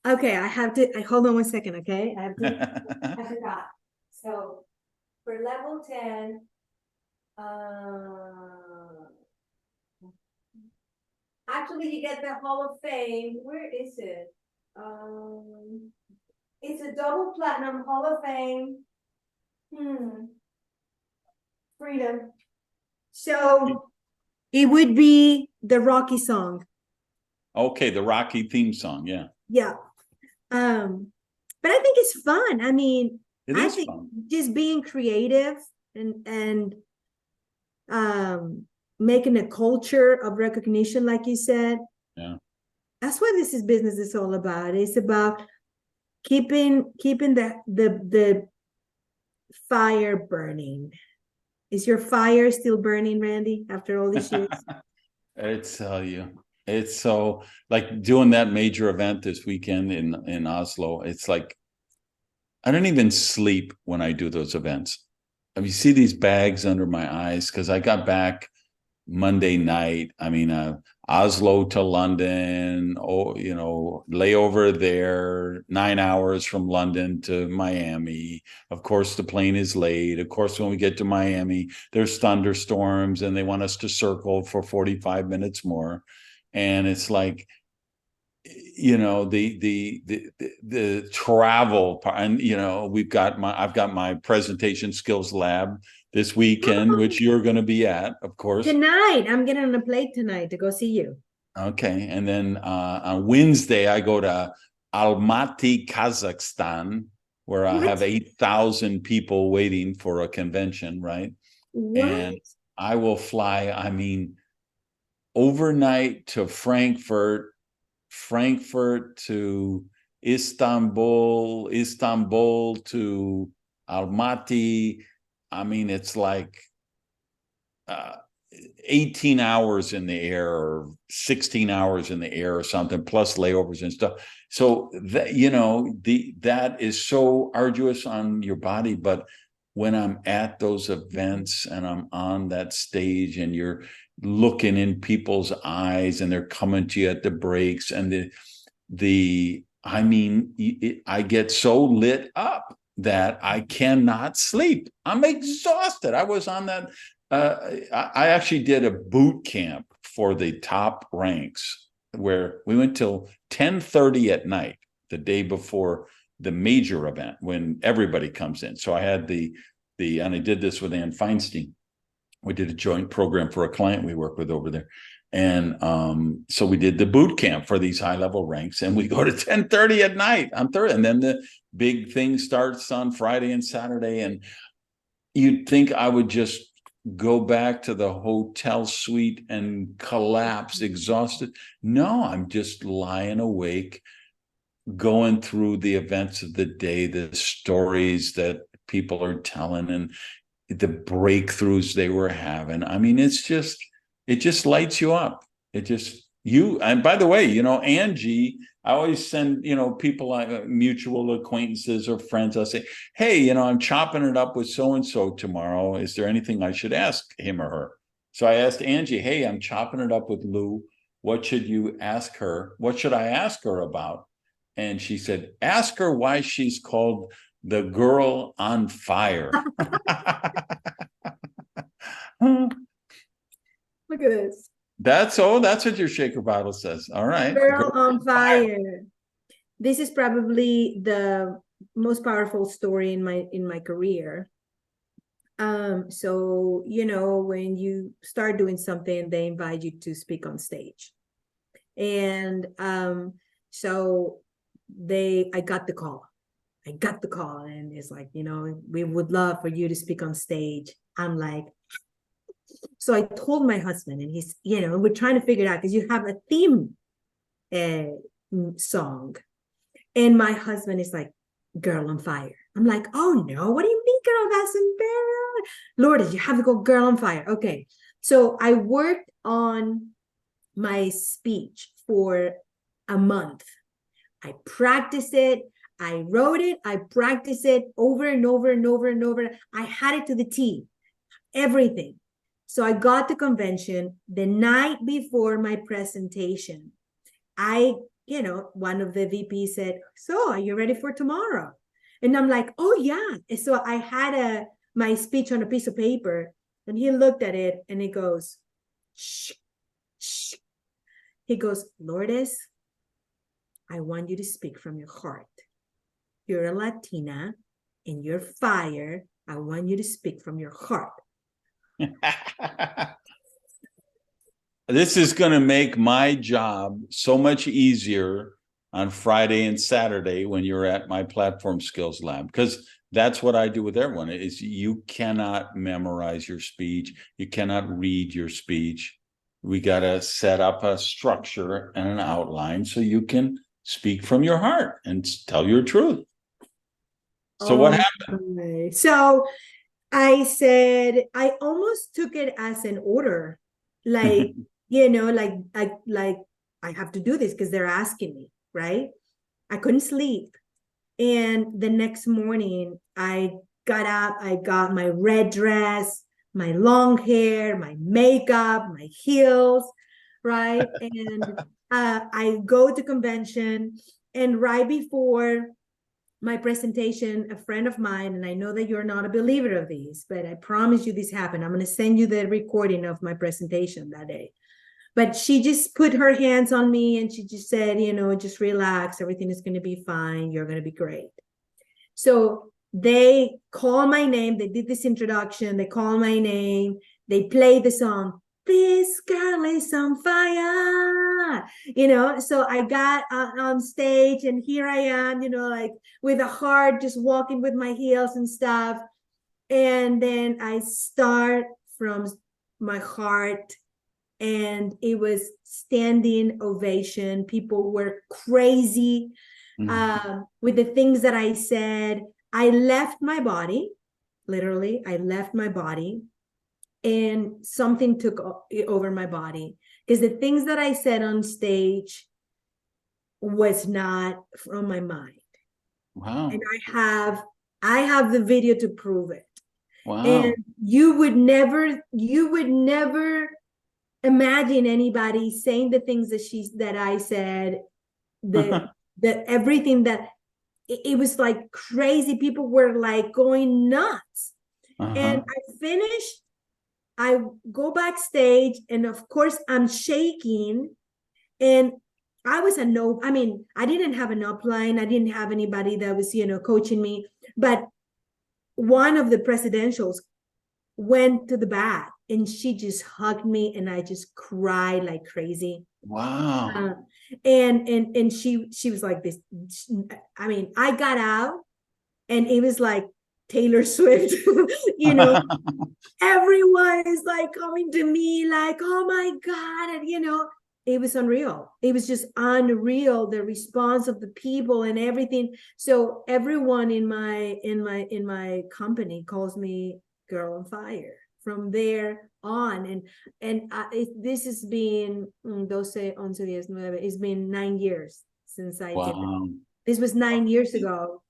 Okay, I have to. Hold on one second. Okay, I have to. I forgot. So for level 10, actually, you get the Hall of Fame. Where is it? It's a double platinum Hall of Fame. Freedom. So it would be the Rocky song. Okay, the Rocky theme song. Yeah. Yeah. But I think it's fun. I mean, I think fun. just being creative and making a culture of recognition, like you said. Yeah. That's what this business is all about. It's about keeping the fire burning. Is your fire still burning, Randy, after all these years? I tell you, it's so like doing that major event this weekend in Oslo. It's like I don't even sleep when I do those events. I mean, you see these bags under my eyes because I got back Monday night. I mean, Oslo to London, layover there, 9 hours from London to Miami. Of course, the plane is late. Of course, when we get to Miami, there's thunderstorms and they want us to circle for 45 minutes more. And it's like, you know, the travel part, and you know, I've got my presentation skills lab this weekend, which you're going to be at, of course. Tonight, I'm getting on a plane tonight to go see you. Okay, and then on Wednesday I go to Almaty, Kazakhstan, where I have 8,000 people waiting for a convention, right? What? And I will fly, I mean, overnight to Frankfurt to Istanbul, Istanbul to Almaty. I mean, it's like 18 hours in the air or 16 hours in the air or something, plus layovers and stuff. So that, you know, that is so arduous on your body. But when I'm at those events and I'm on that stage and you're looking in people's eyes and they're coming to you at the breaks and I get so lit up that I cannot sleep. I'm exhausted. I was on that. I actually did a boot camp for the top ranks where we went till 10:30 at night the day before the major event when everybody comes in. So I had and I did this with Ann Feinstein. We did a joint program for a client we work with over there. And so we did the boot camp for these high level ranks, and we go to 10:30 at night on Thursday. And then the big thing starts on Friday and Saturday. And you'd think I would just go back to the hotel suite and collapse exhausted. No, I'm just lying awake, going through the events of the day, the stories that people are telling and the breakthroughs they were having. I mean, it just lights you up. And by the way, you know, Angie, I always send, you know, people, mutual acquaintances or friends. I'll say, hey, you know, I'm chopping it up with so-and-so tomorrow. Is there anything I should ask him or her? So I asked Angie, hey, I'm chopping it up with Lou. What should you ask her? What should I ask her about? And she said, ask her why she's called the girl on fire. Look at this. That's what your shaker bottle says. All right. Girl on fire. This is probably the most powerful story in my career. So, you know, when you start doing something, they invite you to speak on stage. And so I got the call. And it's like, you know, we would love for you to speak on stage. I'm like, So I told my husband, and he's, we're trying to figure it out because you have a theme song. And my husband is like, Girl on Fire. I'm like, oh no, what do you mean, girl? That's embarrassing. Lord, you have to go Girl on Fire. Okay. So I worked on my speech for a month. I practiced it. I wrote it. I practiced it over and over and over and over. I had it to the T, everything. So I got to convention the night before my presentation. One of the VPs said, so are you ready for tomorrow? And I'm like, oh yeah. And so I had my speech on a piece of paper, and he looked at it and he goes, shh, shh. He goes, Lourdes, I want you to speak from your heart. You're a Latina and you're fire. I want you to speak from your heart. This is going to make my job so much easier on Friday and Saturday when you're at my platform skills lab, because that's what I do with everyone. Is you cannot memorize your speech. You cannot read your speech. We got to set up a structure and an outline so you can speak from your heart and tell your truth. So what happened? So I said, I almost took it as an order, like, like I have to do this because they're asking me, right? I couldn't sleep. And the next morning I got up, I got my red dress, my long hair, my makeup, my heels, right? And I go to convention, and right before my presentation, a friend of mine, and I know that you're not a believer of these, but I promise you this happened. I'm going to send you the recording of my presentation that day. But she just put her hands on me and she just said, just relax. Everything is going to be fine. You're going to be great. So they call my name. They did this introduction. They call my name. They play the song, This Girl is on Fire. So I got on stage, and here I am, like with a heart, just walking with my heels and stuff. And then I start from my heart, and it was standing ovation. People were crazy with the things that I said. I left my body, literally, I left my body, and something took over my body, because the things that I said on stage was not from my mind. Wow. And I have the video to prove it. Wow. And you would never imagine anybody saying the things that I said, that everything that it was like crazy. People were like going nuts. And I finished, I go backstage, and of course I'm shaking, and I didn't have an upline. I didn't have anybody that was, coaching me, but one of the presidentials went to the back, and she just hugged me, and I just cried like crazy. Wow. And she was like this. I got out, and it was like Taylor Swift, everyone is like coming to me like, oh my God. And, it was unreal. It was just unreal, the response of the people and everything. So everyone in my company calls me Girl on Fire from there on. And this has been 11 días, 9. It's been 9 years since I did that. This was 9 years ago.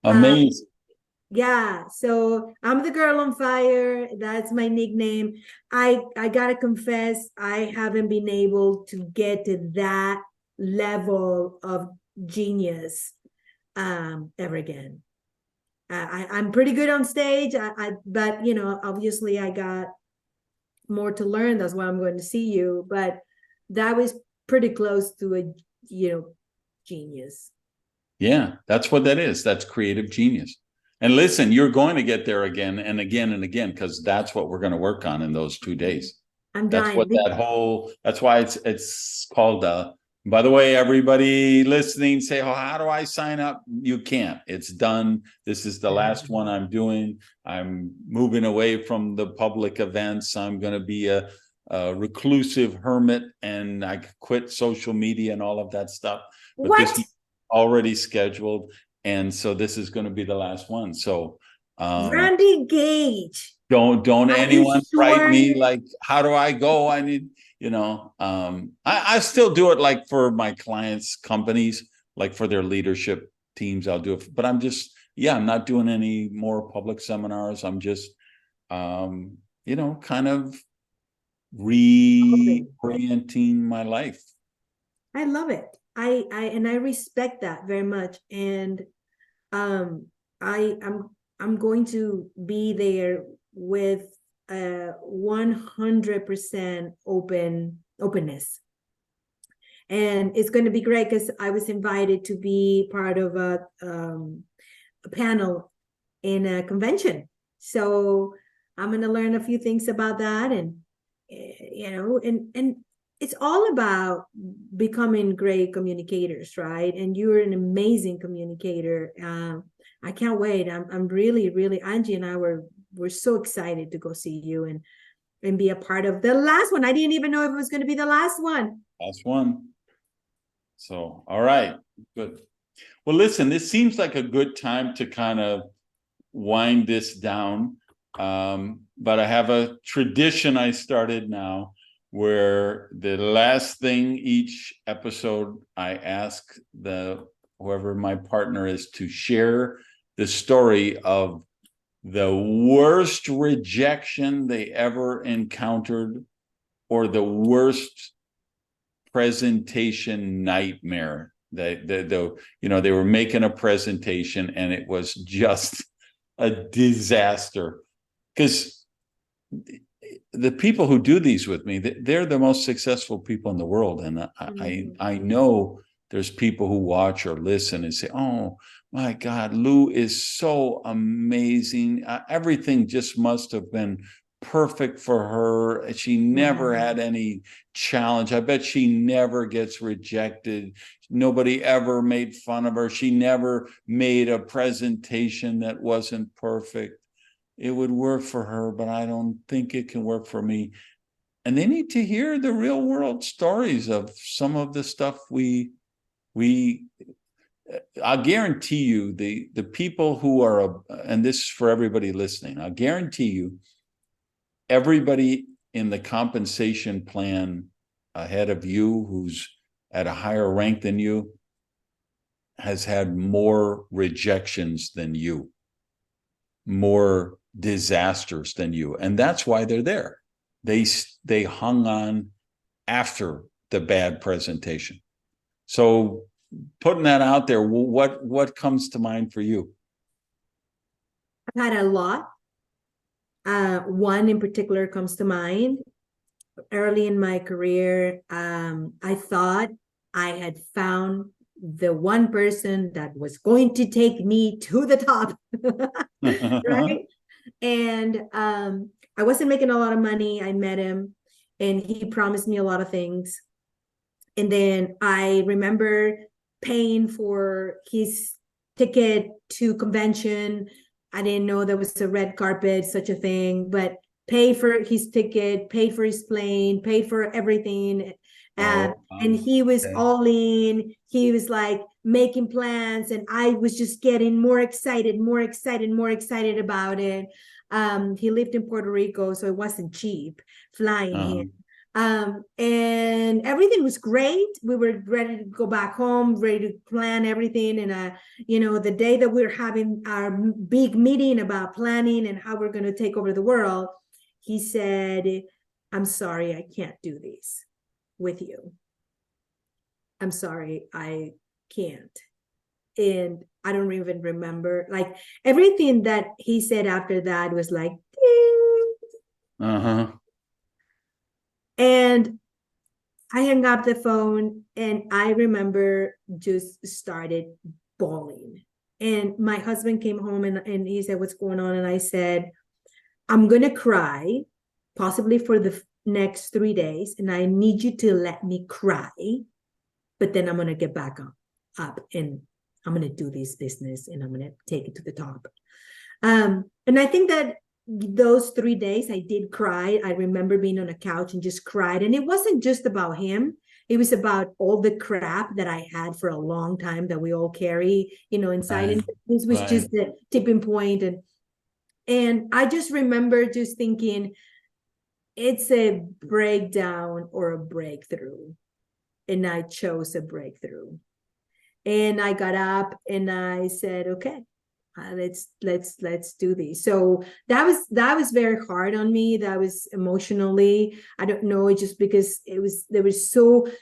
Amazing. Yeah, so I'm the Girl on Fire. That's my nickname. I gotta confess, I haven't been able to get to that level of genius ever again. I'm pretty good on stage, but obviously I got more to learn. That's why I'm going to see you. But that was pretty close to a genius. Yeah, that's what that is. That's creative genius. And listen, you're going to get there again and again and again, because that's what we're going to work on in those 2 days. I'm That's dying. what that's why it's called By the way, everybody listening, say, oh, how do I sign up? You can't. It's done. This is the last one I'm doing. I'm moving away from the public events. I'm going to be a reclusive hermit, and I quit social media and all of that stuff. But What? this is already scheduled. And so this is going to be the last one. So Randy Gage. don't Are anyone you write sure? me like, how do I go? I need, I still do it like for my clients' companies, like for their leadership teams, I'll do it. But I'm not doing any more public seminars. I'm just, kind of reorienting my life. I love it. I respect that very much. And I'm going to be there with 100% openness. And it's going to be great because I was invited to be part of a panel in a convention. So I'm going to learn a few things about that, and and it's all about becoming great communicators, right? And you're an amazing communicator. I can't wait. I'm really, really, Angie and I we're so excited to go see you and be a part of the last one. I didn't even know if it was going to be the last one. Last one. So, all right, good. Well, listen, this seems like a good time to kind of wind this down. But I have a tradition I started now where the last thing each episode I ask whoever my partner is to share the story of the worst rejection they ever encountered or the worst presentation nightmare. They were making a presentation and it was just a disaster. Because the people who do these with me, they're the most successful people in the world. And I know there's people who watch or listen and say, oh my God, Lu is so amazing. Everything just must have been perfect for her. She never had any challenge. I bet she never gets rejected. Nobody ever made fun of her. She never made a presentation that wasn't perfect. It would work for her, but I don't think it can work for me. And they need to hear the real world stories of some of the stuff I'll guarantee you the people who are, and this is for everybody listening, I'll guarantee you everybody in the compensation plan ahead of you who's at a higher rank than you has had more rejections than you, more disasters than you. And that's why they're there. They hung on after the bad presentation. So putting that out there, what comes to mind for you? I've had a lot. One in particular comes to mind. Early in my career, I thought I had found the one person that was going to take me to the top, right? And I wasn't making a lot of money. I met him and he promised me a lot of things. And then I remember paying for his ticket to convention. I didn't know there was a red carpet, such a thing, but pay for his ticket, paid for his plane, paid for everything. And he was all in. He was like making plans, and I was just getting more excited about it. He lived in Puerto Rico, so it wasn't cheap flying here. And everything was great. We were ready to go back home, ready to plan everything. And the day that we're having our big meeting about planning and how we're going to take over the world, he said, I'm sorry, I can't do this with you. I'm sorry, I can't. And I don't even remember, like, everything that he said after that was like, ding. And I hung up the phone and I remember just started bawling. And my husband came home and he said, what's going on? And I said, I'm going to cry, possibly for the next 3 days. And I need you to let me cry but then I'm going to get back up and I'm going to do this business and I'm going to take it to the top. And I think that those 3 days I did cry. I remember being on a couch and just cried. And it wasn't just about him. It was about all the crap that I had for a long time that we all carry, inside. Right. And this was just the tipping point. And I just remember just thinking, it's a breakdown or a breakthrough. And I chose a breakthrough. And I got up and I said, okay, let's do this. So that was very hard on me. That was emotionally, I don't know, just because there was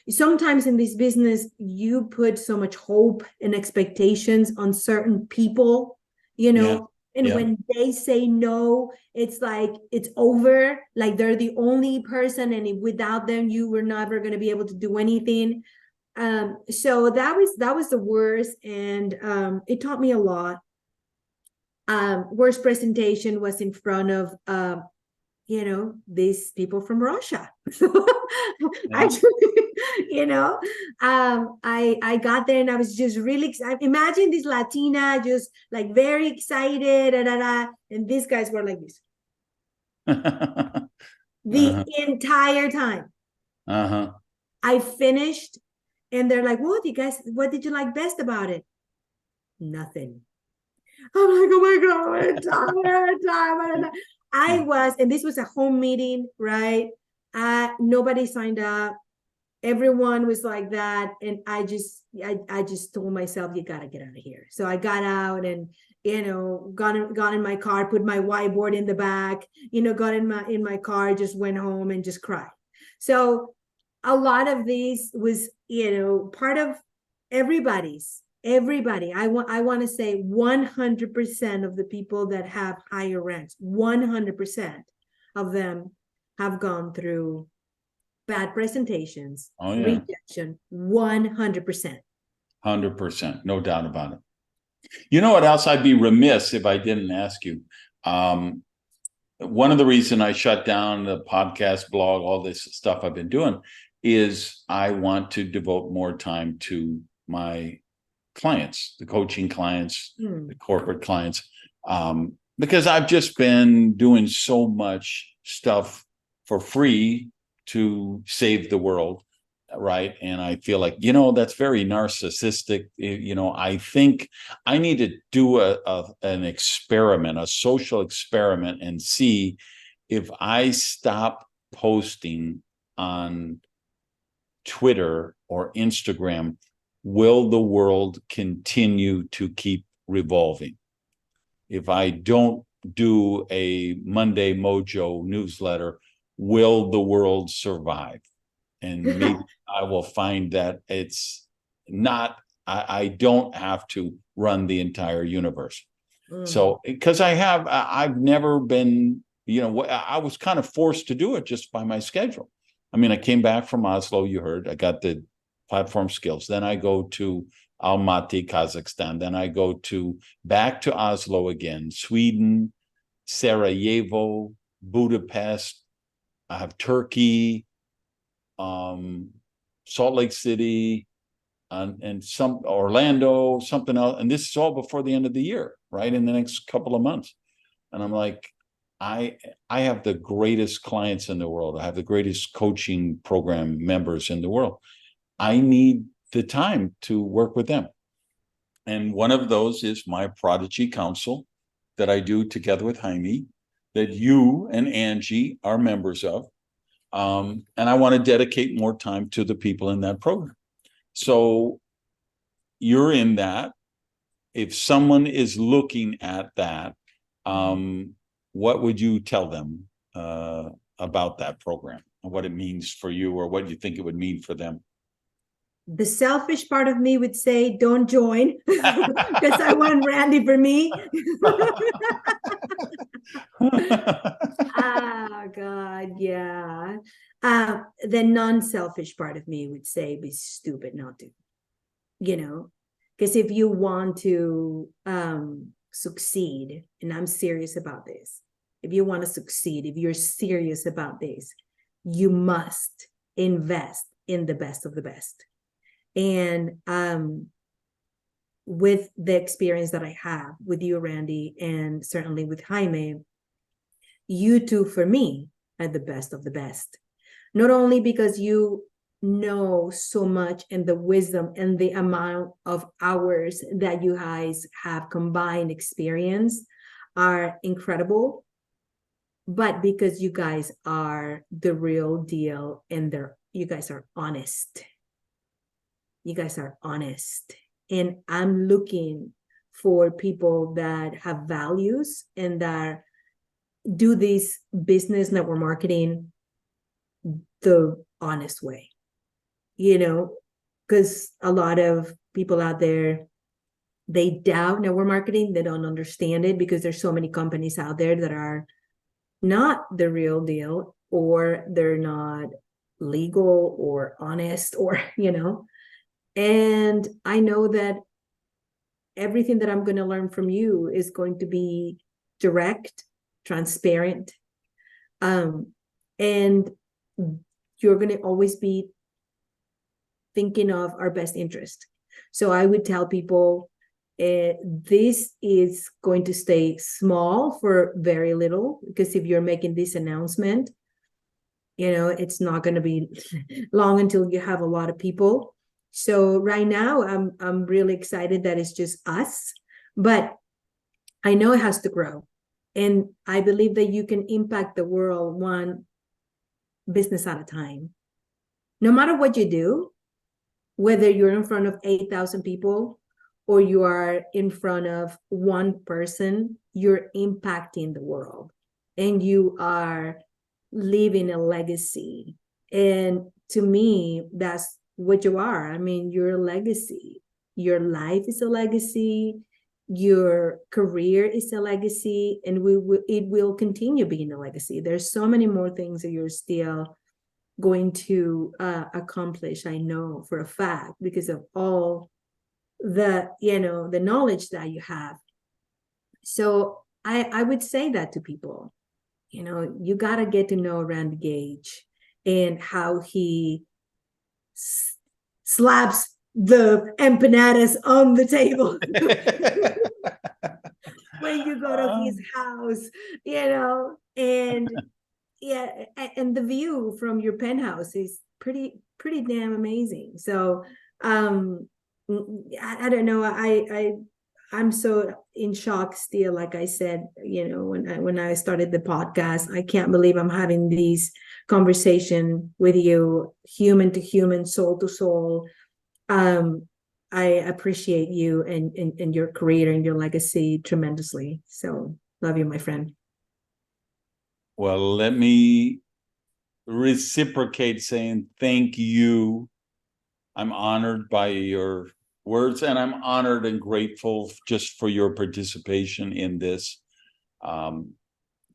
sometimes in this business, you put so much hope and expectations on certain people, Yeah. and when they say no, it's like it's over, like they're the only person, and without them you were never going to be able to do anything. So that was the worst, and it taught me a lot. Worst presentation was in front of these people from Russia. Actually, I got there and I was just really excited. Imagine this Latina just like very excited, and these guys were like this the entire time. I finished and they're like, what did you like best about it? Nothing. I'm like, oh my God, I was, and this was a home meeting, right? Nobody signed up. Everyone was like that. And I just told myself, you got to get out of here. So I got out and, got in my car, put my whiteboard in the back, got in my car, just went home and just cried. So a lot of these was, part of everybody. I want to say 100% of the people that have higher ranks, 100% of them have gone through bad presentations, rejection, 100%. 100%, no doubt about it. You know what else? I'd be remiss if I didn't ask you. One of the reasons I shut down the podcast, blog, all this stuff I've been doing is I want to devote more time to my clients, the coaching clients, the corporate clients, because I've just been doing so much stuff for free to save the world, right? And I feel like, that's very narcissistic. I think I need to do an experiment, a social experiment, and see if I stop posting on Twitter or Instagram, will the world continue to keep revolving? If I don't do a Monday Mojo newsletter, will the world survive? And maybe I will find that it's not, I don't have to run the entire universe. So, because I've never been, I was kind of forced to do it just by my schedule. I mean, I came back from Oslo, you heard, I got the platform skills. Then I go to Almaty, Kazakhstan. Then I go back to Oslo again, Sweden, Sarajevo, Budapest. I have Turkey, Salt Lake City, and some Orlando, something else. And this is all before the end of the year, right? In the next couple of months. And I'm like, I have the greatest clients in the world. I have the greatest coaching program members in the world. I need the time to work with them. And one of those is my Prodigy Council that I do together with Jaime, that you and Angie are members of. And I want to dedicate more time to the people in that program. So you're in that. If someone is looking at that, what would you tell them about that program and what it means for you, or what you think it would mean for them? The selfish part of me would say, don't join, because I want Randy for me. Oh, God, yeah. The non-selfish part of me would say, be stupid not to, because if you want to succeed, and I'm serious about this, if you want to succeed, if you're serious about this, you must invest in the best of the best. And with the experience that I have with you, Randy, and certainly with Jaime, you two, for me, are the best of the best. Not only because you know so much and the wisdom and the amount of hours that you guys have combined experience are incredible, but because you guys are the real deal and you guys are honest. You guys are honest. And I'm looking for people that have values and that do this business network marketing the honest way, because a lot of people out there, they doubt network marketing. They don't understand it because there's so many companies out there that are not the real deal, or they're not legal or honest, or and I know that everything that I'm going to learn from you is going to be direct, transparent, and you're going to always be thinking of our best interest. So I would tell people, this is going to stay small for very little, because if you're making this announcement, it's not going to be long until you have a lot of people. So right now, I'm really excited that it's just us, but I know it has to grow. And I believe that you can impact the world one business at a time. No matter what you do, whether you're in front of 8,000 people or you are in front of one person, you're impacting the world and you are leaving a legacy. And to me, that's what you are. I mean, you're a legacy. Your life is a legacy. Your career is a legacy, and it will continue being a legacy. There's so many more things that you're still going to accomplish, I know for a fact, because of all the the knowledge that you have. So I would say that to people, you got to get to know Randy Gage and how he slaps the empanadas on the table when you go to his house, and yeah, and the view from your penthouse is pretty damn amazing. So I don't know, I'm so in shock still. Like I said, when I started the podcast, I can't believe I'm having these conversation with you, human to human, soul to soul. I appreciate you and your career and your legacy tremendously. So love you, my friend. Well, let me reciprocate saying thank you. I'm honored by your words, and I'm honored and grateful just for your participation in this.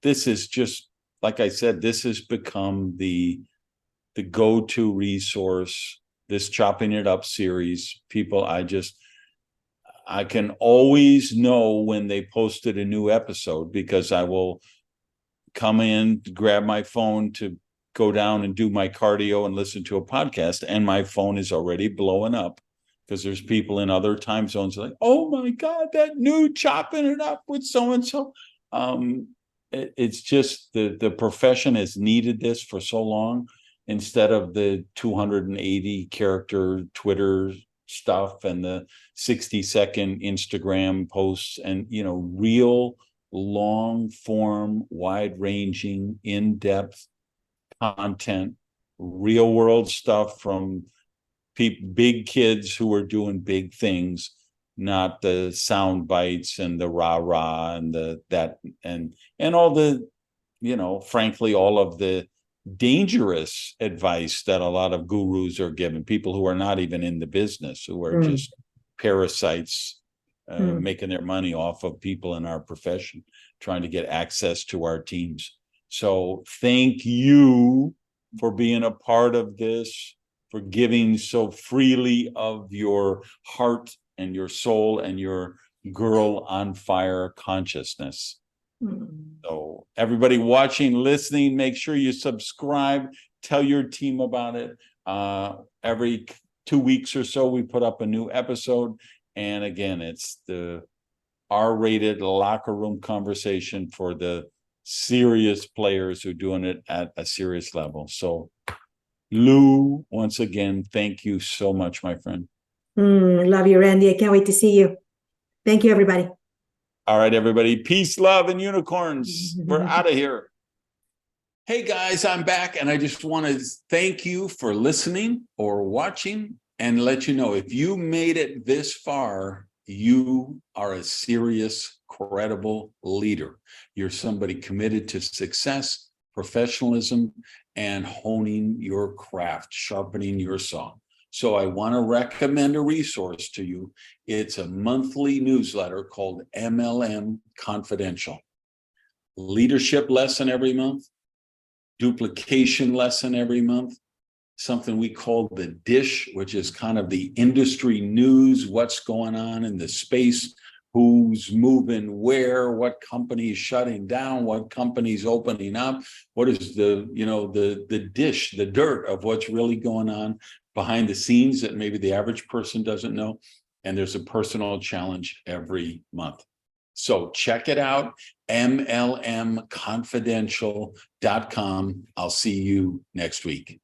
This is just, like I said, this has become the go-to resource, this Chopping It Up series. People, I can always know when they posted a new episode, because I will come in, grab my phone to go down and do my cardio and listen to a podcast, and my phone is already blowing up because there's people in other time zones like, oh my God, that new Chopping It Up with so-and-so. It's just the profession has needed this for so long, instead of the 280 character Twitter stuff and the 60-second Instagram posts, and real long form, wide ranging, in-depth content, real world stuff from big kids who are doing big things, not the sound bites and the rah-rah and and all the, frankly, all of the dangerous advice that a lot of gurus are giving, people who are not even in the business, who are just parasites, making their money off of people in our profession, trying to get access to our teams. So thank you for being a part of this, for giving so freely of your heart and your soul and your girl on fire consciousness. So everybody watching, listening, make sure you subscribe, tell your team about it. Every 2 weeks or so, we put up a new episode. And again, it's the R-rated locker room conversation for the serious players who are doing it at a serious level. So, Lu, once again, thank you so much, my friend. Love you, Randy. I can't wait to see you. Thank you, everybody. All right, everybody. Peace, love, and unicorns. We're out of here. Hey, guys, I'm back, and I just want to thank you for listening or watching and let you know if you made it this far, you are a serious, credible leader. You're somebody committed to success, professionalism, and honing your craft, sharpening your saw. So I want to recommend a resource to you. It's a monthly newsletter called MLM Confidential. Leadership lesson every month, duplication lesson every month, something we call the dish, which is kind of the industry news, what's going on in the space, who's moving where, what company is shutting down, what company's opening up, what is the dish, the dirt of what's really going on behind the scenes that maybe the average person doesn't know. And there's a personal challenge every month. So check it out, mlmconfidential.com. I'll see you next week.